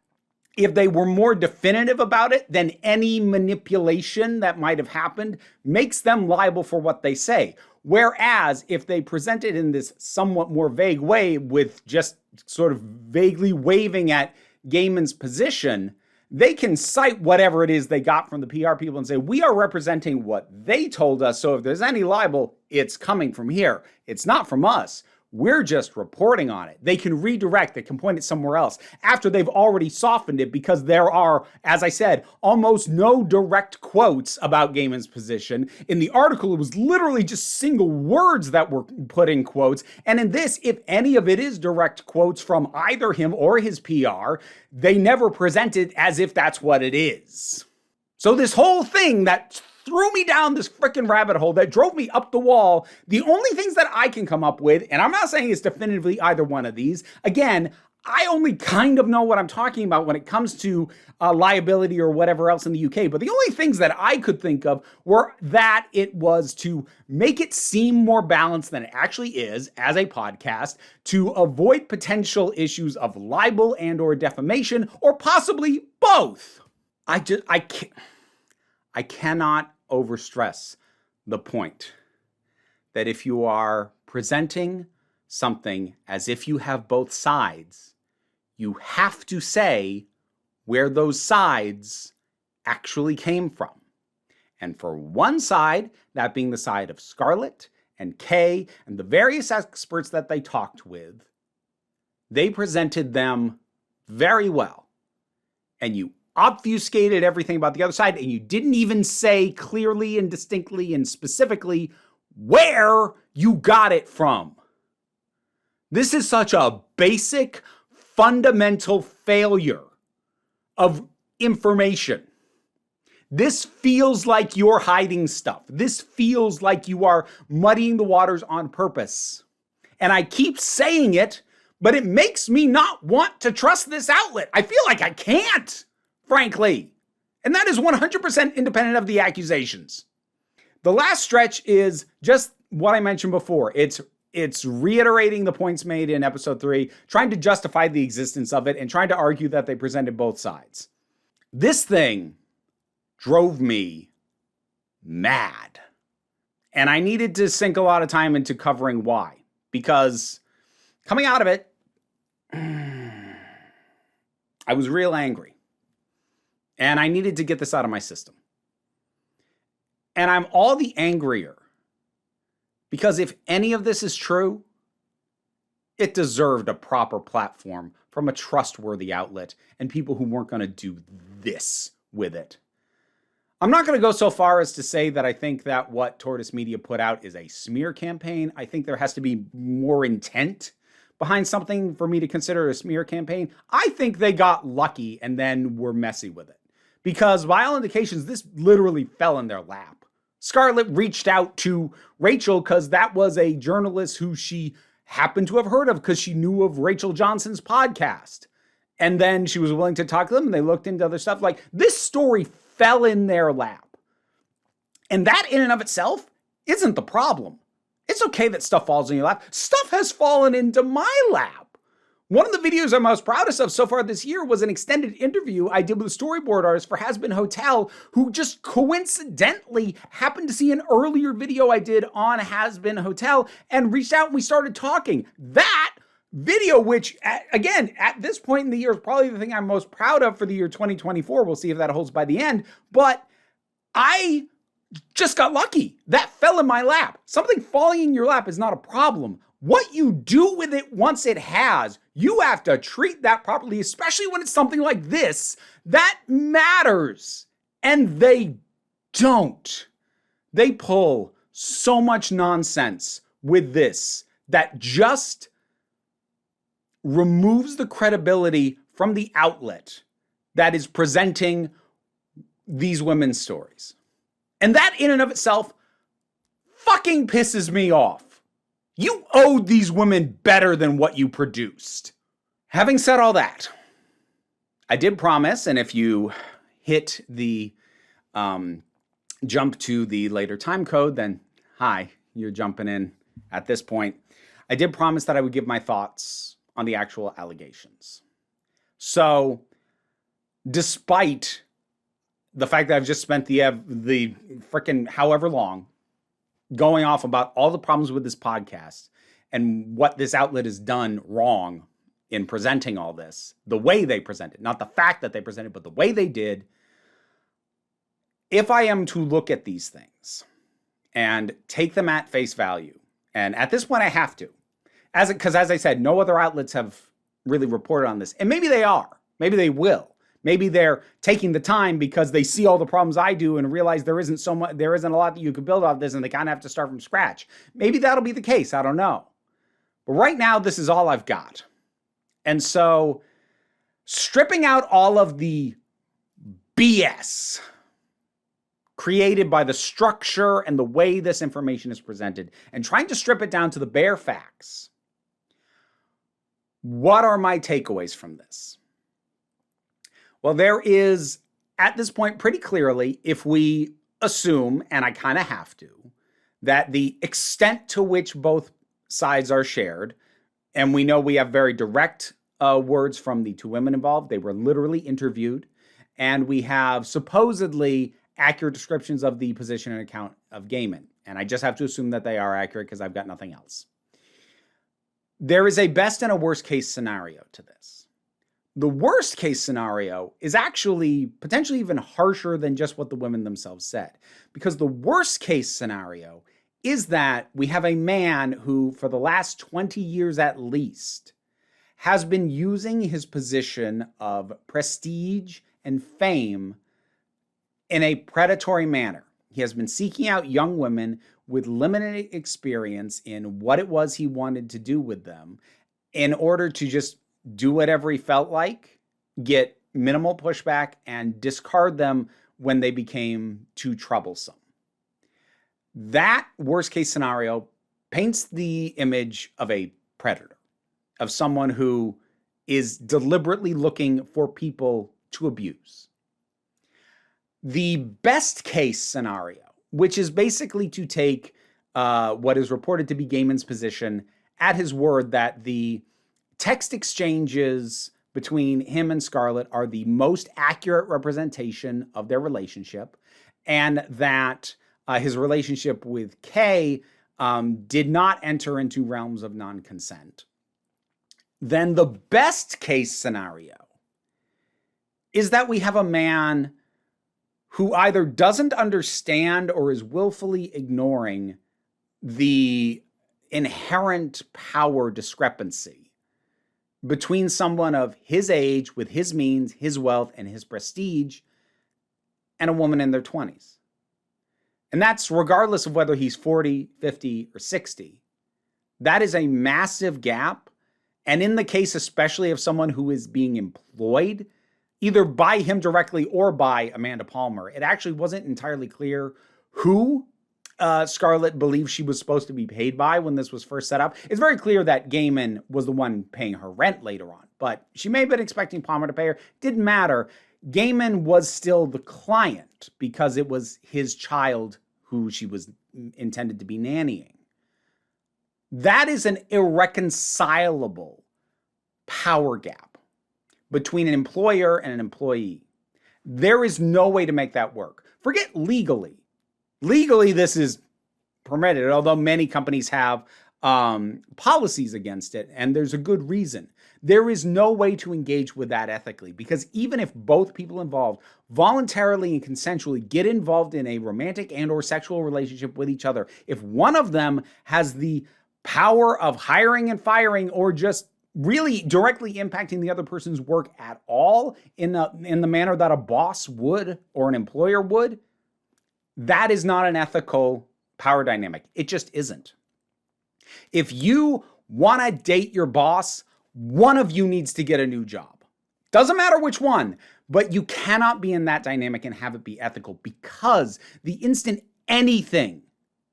if they were more definitive about it, then any manipulation that might have happened makes them liable for what they say. Whereas if they present it in this somewhat more vague way with just sort of vaguely waving at Gaiman's position, they can cite whatever it is they got from the PR people and say, we are representing what they told us, so if there's any libel, it's coming from here. It's not from us. We're just reporting on it. They can redirect, they can point it somewhere else after they've already softened it because there are, as I said, almost no direct quotes about Gaiman's position. In the article, it was literally just single words that were put in quotes. And in this, if any of it is direct quotes from either him or his PR, they never present it as if that's what it is. So this whole thing that threw me down this freaking rabbit hole that drove me up the wall. The only things that I can come up with, and I'm not saying it's definitively either one of these, again, I only kind of know what I'm talking about when it comes to liability or whatever else in the UK. But the only things that I could think of were that it was to make it seem more balanced than it actually is as a podcast, to avoid potential issues of libel and or defamation, or possibly both. I cannot overstress the point that if you are presenting something as if you have both sides, you have to say where those sides actually came from. And for one side, that being the side of Scarlet and Kay and the various experts that they talked with, they presented them very well. And you obfuscated everything about the other side, and you didn't even say clearly and distinctly and specifically where you got it from. This is such a basic, fundamental failure of information. This feels like you're hiding stuff. This feels like you are muddying the waters on purpose. And I keep saying it, but it makes me not want to trust this outlet. I feel like I can't, frankly. And that is 100% independent of the accusations. The last stretch is just what I mentioned before. It's reiterating the points made in episode 3, trying to justify the existence of it, and trying to argue that they presented both sides. This thing drove me mad. And I needed to sink a lot of time into covering why. Because coming out of it, I was real angry. And I needed to get this out of my system. And I'm all the angrier because if any of this is true, it deserved a proper platform from a trustworthy outlet and people who weren't going to do this with it. I'm not going to go so far as to say that I think that what Tortoise Media put out is a smear campaign. I think there has to be more intent behind something for me to consider a smear campaign. I think they got lucky and then were messy with it. Because by all indications, this literally fell in their lap. Scarlet reached out to Rachel because that was a journalist who she happened to have heard of because she knew of Rachel Johnson's podcast. And then she was willing to talk to them and they looked into other stuff. Like, this story fell in their lap. And that in and of itself isn't the problem. It's okay that stuff falls in your lap. Stuff has fallen into my lap. One of the videos I'm most proudest of so far this year was an extended interview I did with a storyboard artist for Has Been Hotel, who just coincidentally happened to see an earlier video I did on Has Been Hotel and reached out and we started talking. That video, which again, at this point in the year is probably the thing I'm most proud of for the year 2024. We'll see if that holds by the end. But I just got lucky. That fell in my lap. Something falling in your lap is not a problem. What you do with it once it has, you have to treat that properly, especially when it's something like this. That matters. And they don't. They pull so much nonsense with this that just removes the credibility from the outlet that is presenting these women's stories. And that in and of itself fucking pisses me off. You owed these women better than what you produced. Having said all that, I did promise, and if you hit the jump to the later time code, then hi, you're jumping in at this point. I did promise that I would give my thoughts on the actual allegations. So, despite the fact that I've just spent the frickin' however long going off about all the problems with this podcast and what this outlet has done wrong in presenting all this, the way they presented, not the fact that they presented, but the way they did. If I am to look at these things and take them at face value, and at this point I have to, because as I said, no other outlets have really reported on this, and maybe they are, maybe they will. Maybe they're taking the time because they see all the problems I do and realize there isn't a lot that you could build off this and they kind of have to start from scratch. Maybe that'll be the case. I don't know. But right now, this is all I've got. And so stripping out all of the BS created by the structure and the way this information is presented and trying to strip it down to the bare facts, What are my takeaways from this? Well, there is, at this point, pretty clearly, if we assume, and I kind of have to, that the extent to which both sides are shared, and we know we have very direct words from the two women involved. They were literally interviewed, and we have supposedly accurate descriptions of the position and account of Gaiman. And I just have to assume that they are accurate because I've got nothing else. There is a best and a worst case scenario to this. The worst case scenario is actually potentially even harsher than just what the women themselves said. Because the worst case scenario is that we have a man who, for the last 20 years at least, has been using his position of prestige and fame in a predatory manner. He has been seeking out young women with limited experience in what it was he wanted to do with them in order to just do whatever he felt like, get minimal pushback, and discard them when they became too troublesome. That worst case scenario paints the image of a predator, of someone who is deliberately looking for people to abuse. The best case scenario, which is basically to take what is reported to be Gaiman's position at his word that the text exchanges between him and Scarlet are the most accurate representation of their relationship, and that his relationship with Kay did not enter into realms of non-consent. Then the best case scenario is that we have a man who either doesn't understand or is willfully ignoring the inherent power discrepancy between someone of his age, with his means, his wealth, and his prestige, and a woman in their 20s. And that's regardless of whether he's 40, 50, or 60. That is a massive gap. And in the case especially of someone who is being employed, either by him directly or by Amanda Palmer, it actually wasn't entirely clear who Scarlet believed she was supposed to be paid by when this was first set up. It's very clear that Gaiman was the one paying her rent later on, but she may have been expecting Palmer to pay her. Didn't matter. Gaiman was still the client because it was his child who she was intended to be nannying. That is an irreconcilable power gap between an employer and an employee. There is no way to make that work. Forget legally. Legally, this is permitted, although many companies have policies against it, and there's a good reason. There is no way to engage with that ethically, because even if both people involved voluntarily and consensually get involved in a romantic and or sexual relationship with each other, if one of them has the power of hiring and firing or just really directly impacting the other person's work at all in the manner that a boss would or an employer would, that is not an ethical power dynamic. It just isn't. If you want to date your boss, one of you needs to get a new job. Doesn't matter which one, but you cannot be in that dynamic and have it be ethical, because the instant anything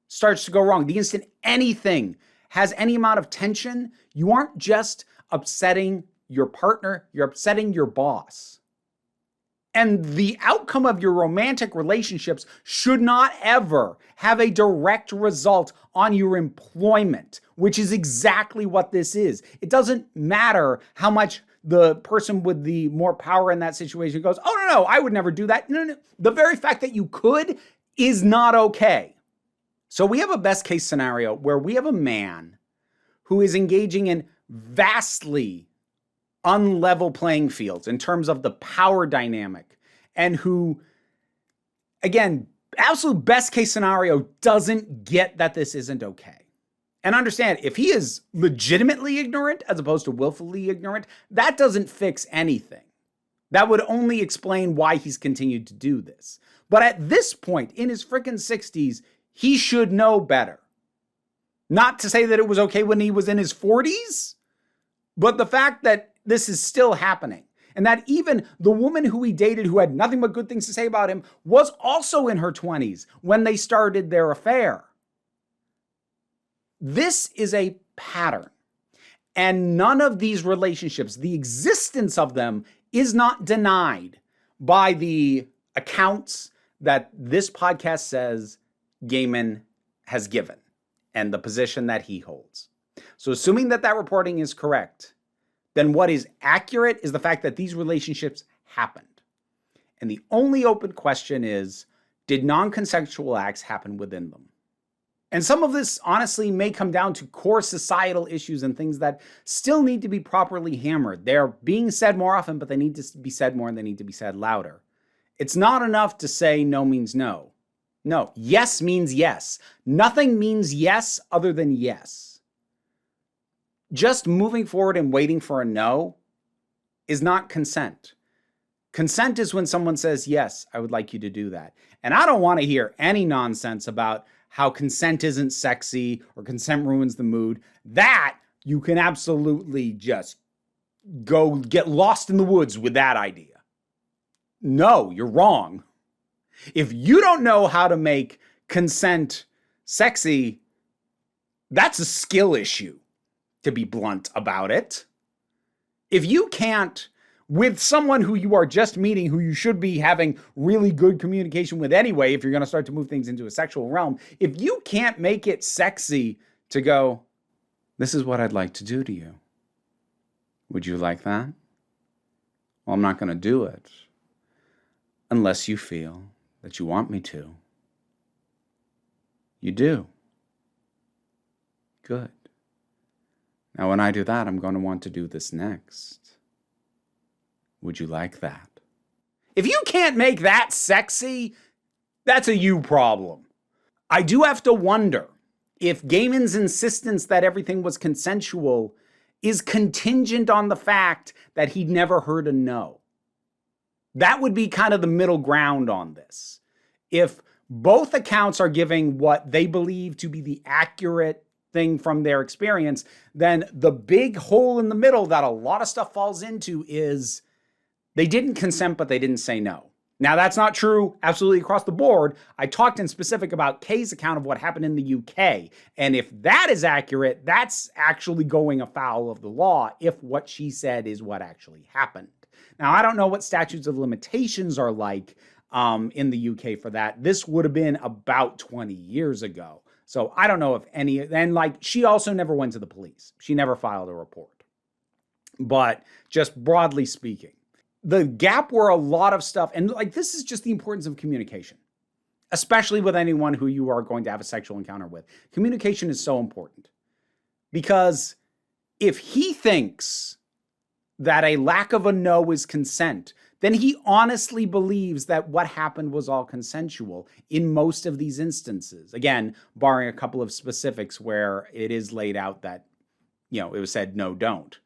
starts to go wrong, the instant anything has any amount of tension, you aren't just upsetting your partner, you're upsetting your boss. And the outcome of your romantic relationships should not ever have a direct result on your employment, which is exactly what this is. It doesn't matter how much the person with the more power in that situation goes, oh, no, I would never do that. No. The very fact that you could is not okay. So we have a best case scenario where we have a man who is engaging in vastly unlevel playing fields in terms of the power dynamic, and who, again, absolute best case scenario, doesn't get that this isn't okay. And understand, if he is legitimately ignorant as opposed to willfully ignorant, that doesn't fix anything. That would only explain why he's continued to do this. But at this point, in his frickin' 60s, he should know better. Not to say that it was okay when he was in his 40s, but the fact that this is still happening, and that even the woman who he dated, who had nothing but good things to say about him, was also in her 20s when they started their affair. This is a pattern. And none of these relationships, the existence of them, is not denied by the accounts that this podcast says Gaiman has given and the position that he holds. So assuming that that reporting is correct, then what is accurate is the fact that these relationships happened. And the only open question is, did non-consensual acts happen within them? And some of this honestly may come down to core societal issues and things that still need to be properly hammered. They're being said more often, but they need to be said more and they need to be said louder. It's not enough to say no means no. No, yes means yes. Nothing means yes other than yes. Just moving forward and waiting for a no is not consent. Consent is when someone says, yes, I would like you to do that. And I don't want to hear any nonsense about how consent isn't sexy or consent ruins the mood. That you can absolutely just go get lost in the woods with that idea. No, you're wrong. If you don't know how to make consent sexy, that's a skill issue, to be blunt about it. If you can't, with someone who you are just meeting, who you should be having really good communication with anyway, if you're going to start to move things into a sexual realm, if you can't make it sexy to go, this is what I'd like to do to you. Would you like that? Well, I'm not going to do it unless you feel that you want me to. You do. Good. Now, when I do that, I'm going to want to do this next. Would you like that? If you can't make that sexy, that's a you problem. I do have to wonder if Gaiman's insistence that everything was consensual is contingent on the fact that he'd never heard a no. That would be kind of the middle ground on this. If both accounts are giving what they believe to be the accurate thing from their experience, then the big hole in the middle that a lot of stuff falls into is they didn't consent, but they didn't say no. Now, that's not true absolutely across the board. I talked in specific about Kay's account of what happened in the UK. And if that is accurate, that's actually going afoul of the law if what she said is what actually happened. Now, I don't know what statutes of limitations are like in the UK for that. This would have been about 20 years ago. So I don't know if any, and like she also never went to the police. She never filed a report. But just broadly speaking, the gap where a lot of stuff, and like this is just the importance of communication, especially with anyone who you are going to have a sexual encounter with. Communication is so important because if he thinks that a lack of a no is consent, then he honestly believes that what happened was all consensual in most of these instances. Again, barring a couple of specifics where it is laid out that, you know, it was said, no, don't.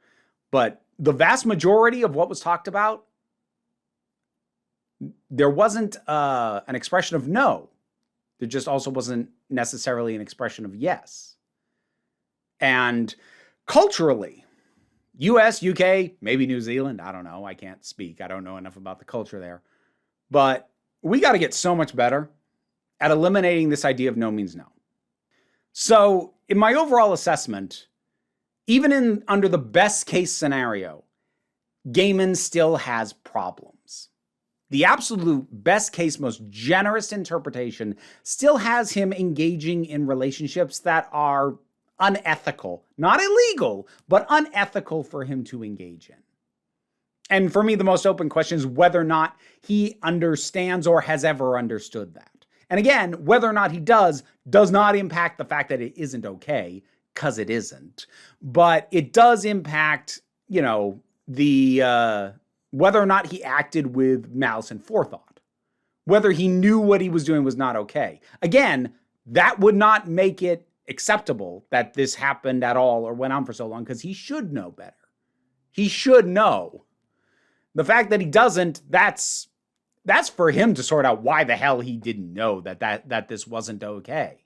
But the vast majority of what was talked about, there wasn't an expression of no. There just also wasn't necessarily an expression of yes. And culturally, US, UK, maybe New Zealand, I don't know. I can't speak. I don't know enough about the culture there. But we got to get so much better at eliminating this idea of no means no. So in my overall assessment, even under the best case scenario, Gaiman still has problems. The absolute best case, most generous interpretation still has him engaging in relationships that are unethical, not illegal, but unethical for him to engage in. And for me, the most open question is whether or not he understands or has ever understood that. And again, whether or not he does not impact the fact that it isn't okay, because it isn't. But it does impact, you know, the whether or not he acted with malice and forethought. Whether he knew what he was doing was not okay. Again, that would not make it acceptable that this happened at all or went on for so long, because he should know better. He should know. The fact that he doesn't, that's for him to sort out why the hell he didn't know that this wasn't okay.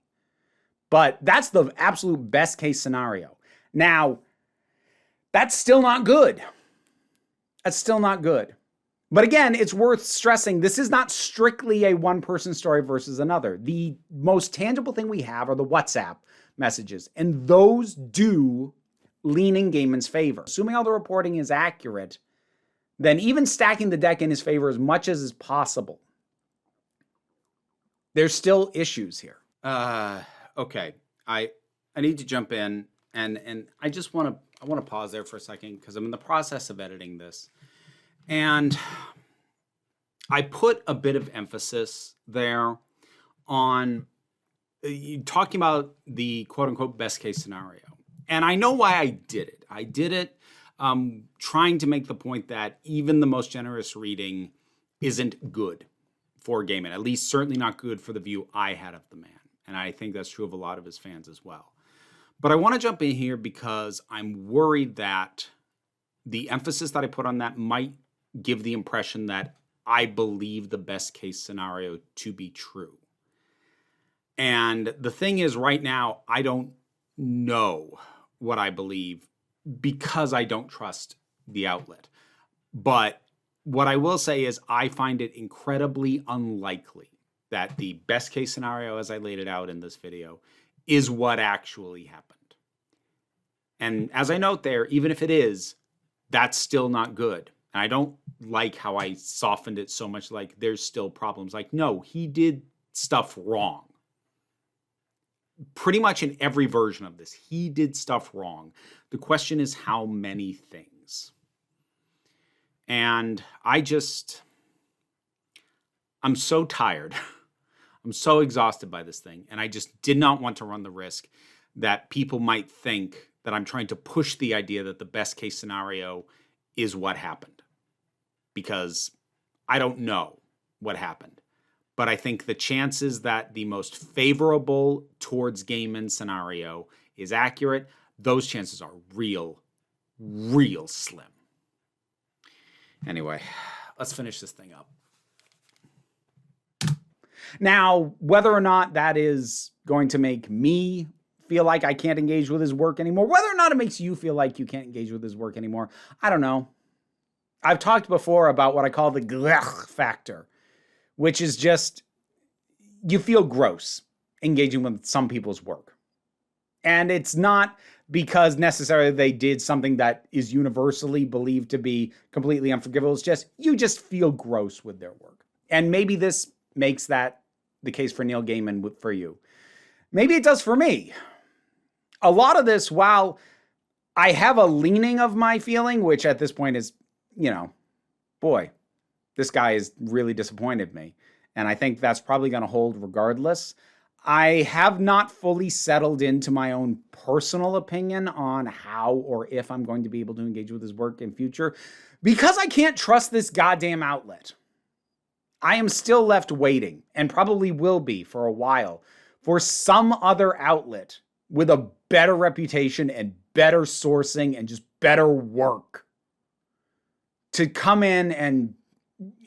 But that's the absolute best case scenario. Now, that's still not good. That's still not good. But again, it's worth stressing, this is not strictly a one-person story versus another. The most tangible thing we have are the WhatsApp messages, and those do lean in Gaiman's favor. Assuming all the reporting is accurate, then even stacking the deck in his favor as much as is possible, there's still issues here. Okay. I need to jump in and I just want to pause there for a second because I'm in the process of editing this. And I put a bit of emphasis there on talking about the quote unquote best case scenario. And I know why I did it. I did it trying to make the point that even the most generous reading isn't good for Gaiman, at least certainly not good for the view I had of the man. And I think that's true of a lot of his fans as well. But I want to jump in here because I'm worried that the emphasis that I put on that might give the impression that I believe the best case scenario to be true. And the thing is, right now, I don't know what I believe because I don't trust the outlet. But what I will say is I find it incredibly unlikely that the best case scenario, as I laid it out in this video, is what actually happened. And as I note there, even if it is, that's still not good. And I don't like how I softened it so much like there's still problems. Like, no, he did stuff wrong. Pretty much in every version of this, he did stuff wrong. The question is how many things. And I'm so tired. I'm so exhausted by this thing. And I just did not want to run the risk that people might think that I'm trying to push the idea that the best case scenario is what happened. Because I don't know what happened. But I think the chances that the most favorable towards Gaiman scenario is accurate, those chances are real slim. Anyway, let's finish this thing up. Now, whether or not that is going to make me feel like I can't engage with his work anymore, whether or not it makes you feel like you can't engage with his work anymore, I don't know. I've talked before about what I call the glech factor, which is just, you feel gross engaging with some people's work. And it's not because necessarily they did something that is universally believed to be completely unforgivable. It's just, you just feel gross with their work. And maybe this makes that the case for Neil Gaiman for you. Maybe it does for me. A lot of this, while I have a leaning of my feeling, which at this point is, boy, this guy has really disappointed me. And I think that's probably going to hold regardless. I have not fully settled into my own personal opinion on how or if I'm going to be able to engage with his work in future because I can't trust this goddamn outlet. I am still left waiting, and probably will be for a while, for some other outlet with a better reputation and better sourcing and just better work to come in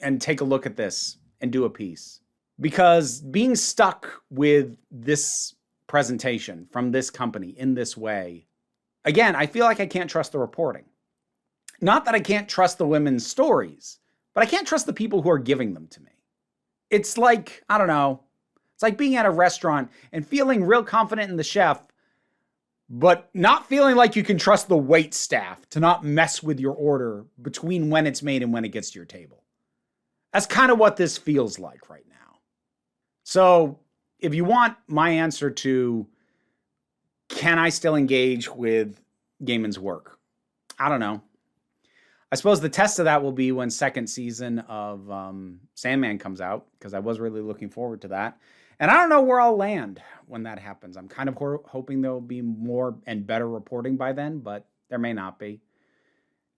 and take a look at this and do a piece. Because being stuck with this presentation from this company in this way, again, I feel like I can't trust the reporting. Not that I can't trust the women's stories, but I can't trust the people who are giving them to me. It's like, I don't know, it's like being at a restaurant and feeling real confident in the chef, but not feeling like you can trust the wait staff to not mess with your order between when it's made and when it gets to your table. That's kind of what this feels like right now. So if you want my answer to, can I still engage with Gaiman's work? I don't know. I suppose the test of that will be when second season of Sandman comes out, because I was really looking forward to that. And I don't know where I'll land when that happens. I'm kind of hoping there'll be more and better reporting by then, but there may not be.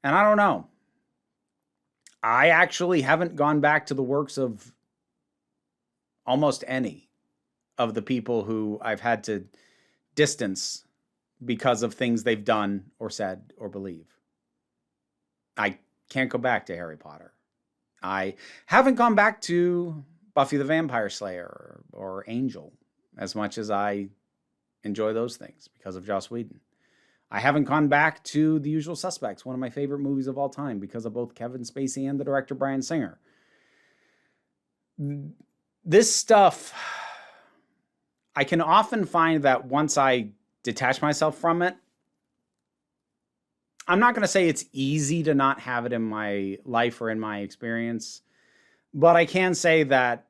And I don't know. I actually haven't gone back to the works of almost any of the people who I've had to distance because of things they've done or said or believe. I can't go back to Harry Potter. I haven't gone back to Buffy the Vampire Slayer or Angel as much as I enjoy those things because of Joss Whedon. I haven't gone back to The Usual Suspects, one of my favorite movies of all time, because of both Kevin Spacey and the director Bryan Singer. This stuff, I can often find that once I detach myself from it, I'm not going to say it's easy to not have it in my life or in my experience, but I can say that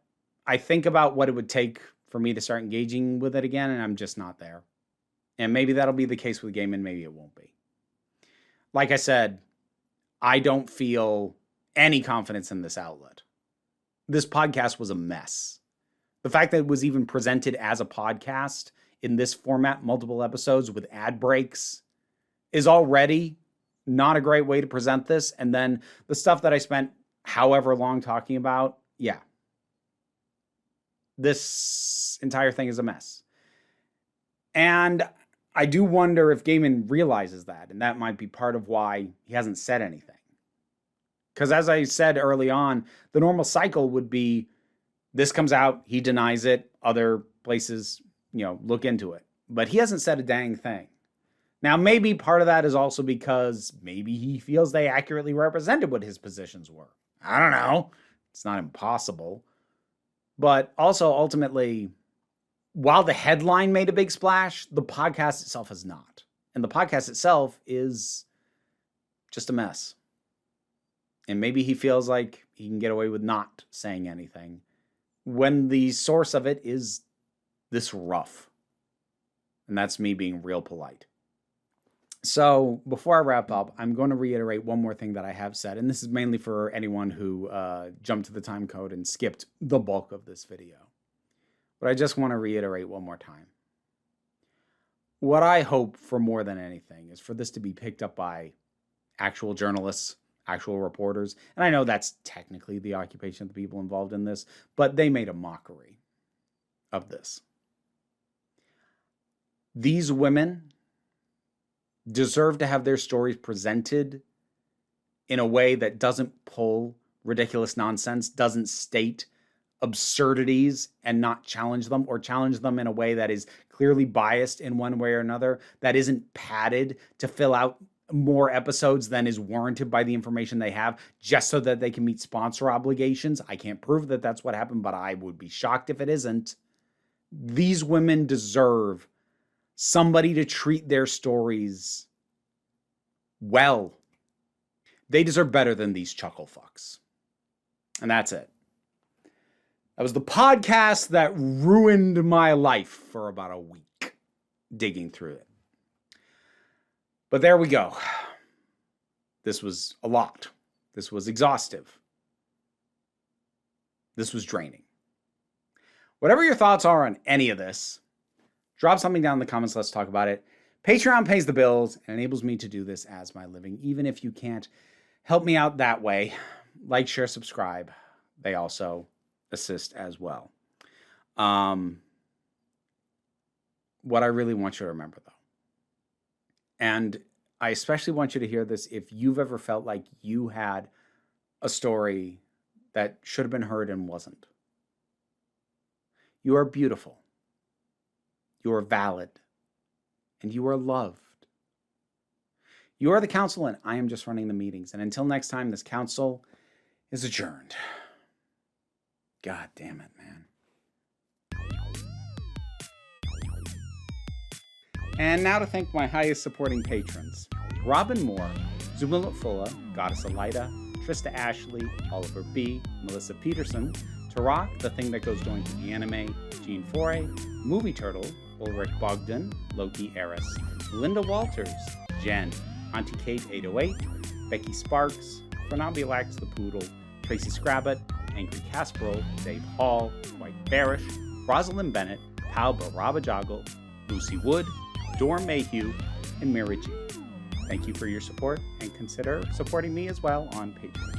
I think about what it would take for me to start engaging with it again, and I'm just not there. And maybe that'll be the case with Gaiman, maybe it won't be. Like I said, I don't feel any confidence in this outlet. This podcast was a mess. The fact that it was even presented as a podcast in this format, multiple episodes with ad breaks, is already not a great way to present this. And then the stuff that I spent however long talking about, yeah. This entire thing is a mess. And I do wonder if Gaiman realizes that, and that might be part of why he hasn't said anything. Because as I said early on, the normal cycle would be this comes out, he denies it, other places, look into it. But he hasn't said a dang thing. Now, maybe part of that is also because maybe he feels they accurately represented what his positions were. I don't know. It's not impossible. But also, ultimately, while the headline made a big splash, the podcast itself has not. And the podcast itself is just a mess. And maybe he feels like he can get away with not saying anything when the source of it is this rough. And that's me being real polite. So before I wrap up, I'm going to reiterate one more thing that I have said. And this is mainly for anyone who jumped to the time code and skipped the bulk of this video. But I just want to reiterate one more time. What I hope for more than anything is for this to be picked up by actual journalists, actual reporters. And I know that's technically the occupation of the people involved in this, but they made a mockery of this. These women deserve to have their stories presented in a way that doesn't pull ridiculous nonsense, doesn't state absurdities and not challenge them, or challenge them in a way that is clearly biased in one way or another, that isn't padded to fill out more episodes than is warranted by the information they have, just so that they can meet sponsor obligations. I can't prove that that's what happened, but I would be shocked if it isn't. These women deserve somebody to treat their stories well. They deserve better than these chuckle fucks. And that's it. That was the podcast that ruined my life for about a week, digging through it. But there we go. This was a lot. This was exhaustive. This was draining. Whatever your thoughts are on any of this, drop something down in the comments. Let's talk about it. Patreon pays the bills and enables me to do this as my living. Even if you can't help me out that way, like, share, subscribe. They also assist as well. What I really want you to remember, though, and I especially want you to hear this if you've ever felt like you had a story that should have been heard and wasn't. You are beautiful. You are valid. And you are loved. You are the council, and I am just running the meetings. And until next time, this council is adjourned. God damn it, man. And now to thank my highest supporting patrons: Robin Moore, Zumila Fulla, Goddess Elida, Trista Ashley, Oliver B., Melissa Peterson, Tarak, The Thing That Goes Going to the Anime, Gene Foray, Movie Turtle, Ulrich Bogdan, Loki Eris, Linda Walters, Jen, Auntie Kate 808, Becky Sparks, Fernambulax the Poodle, Tracy Scrabbit, Angry Casperol, Dave Hall, White Bearish, Rosalind Bennett, Pal Barabajoggle, Lucy Wood, Dorm Mayhew, and Mary G. Thank you for your support, and consider supporting me as well on Patreon.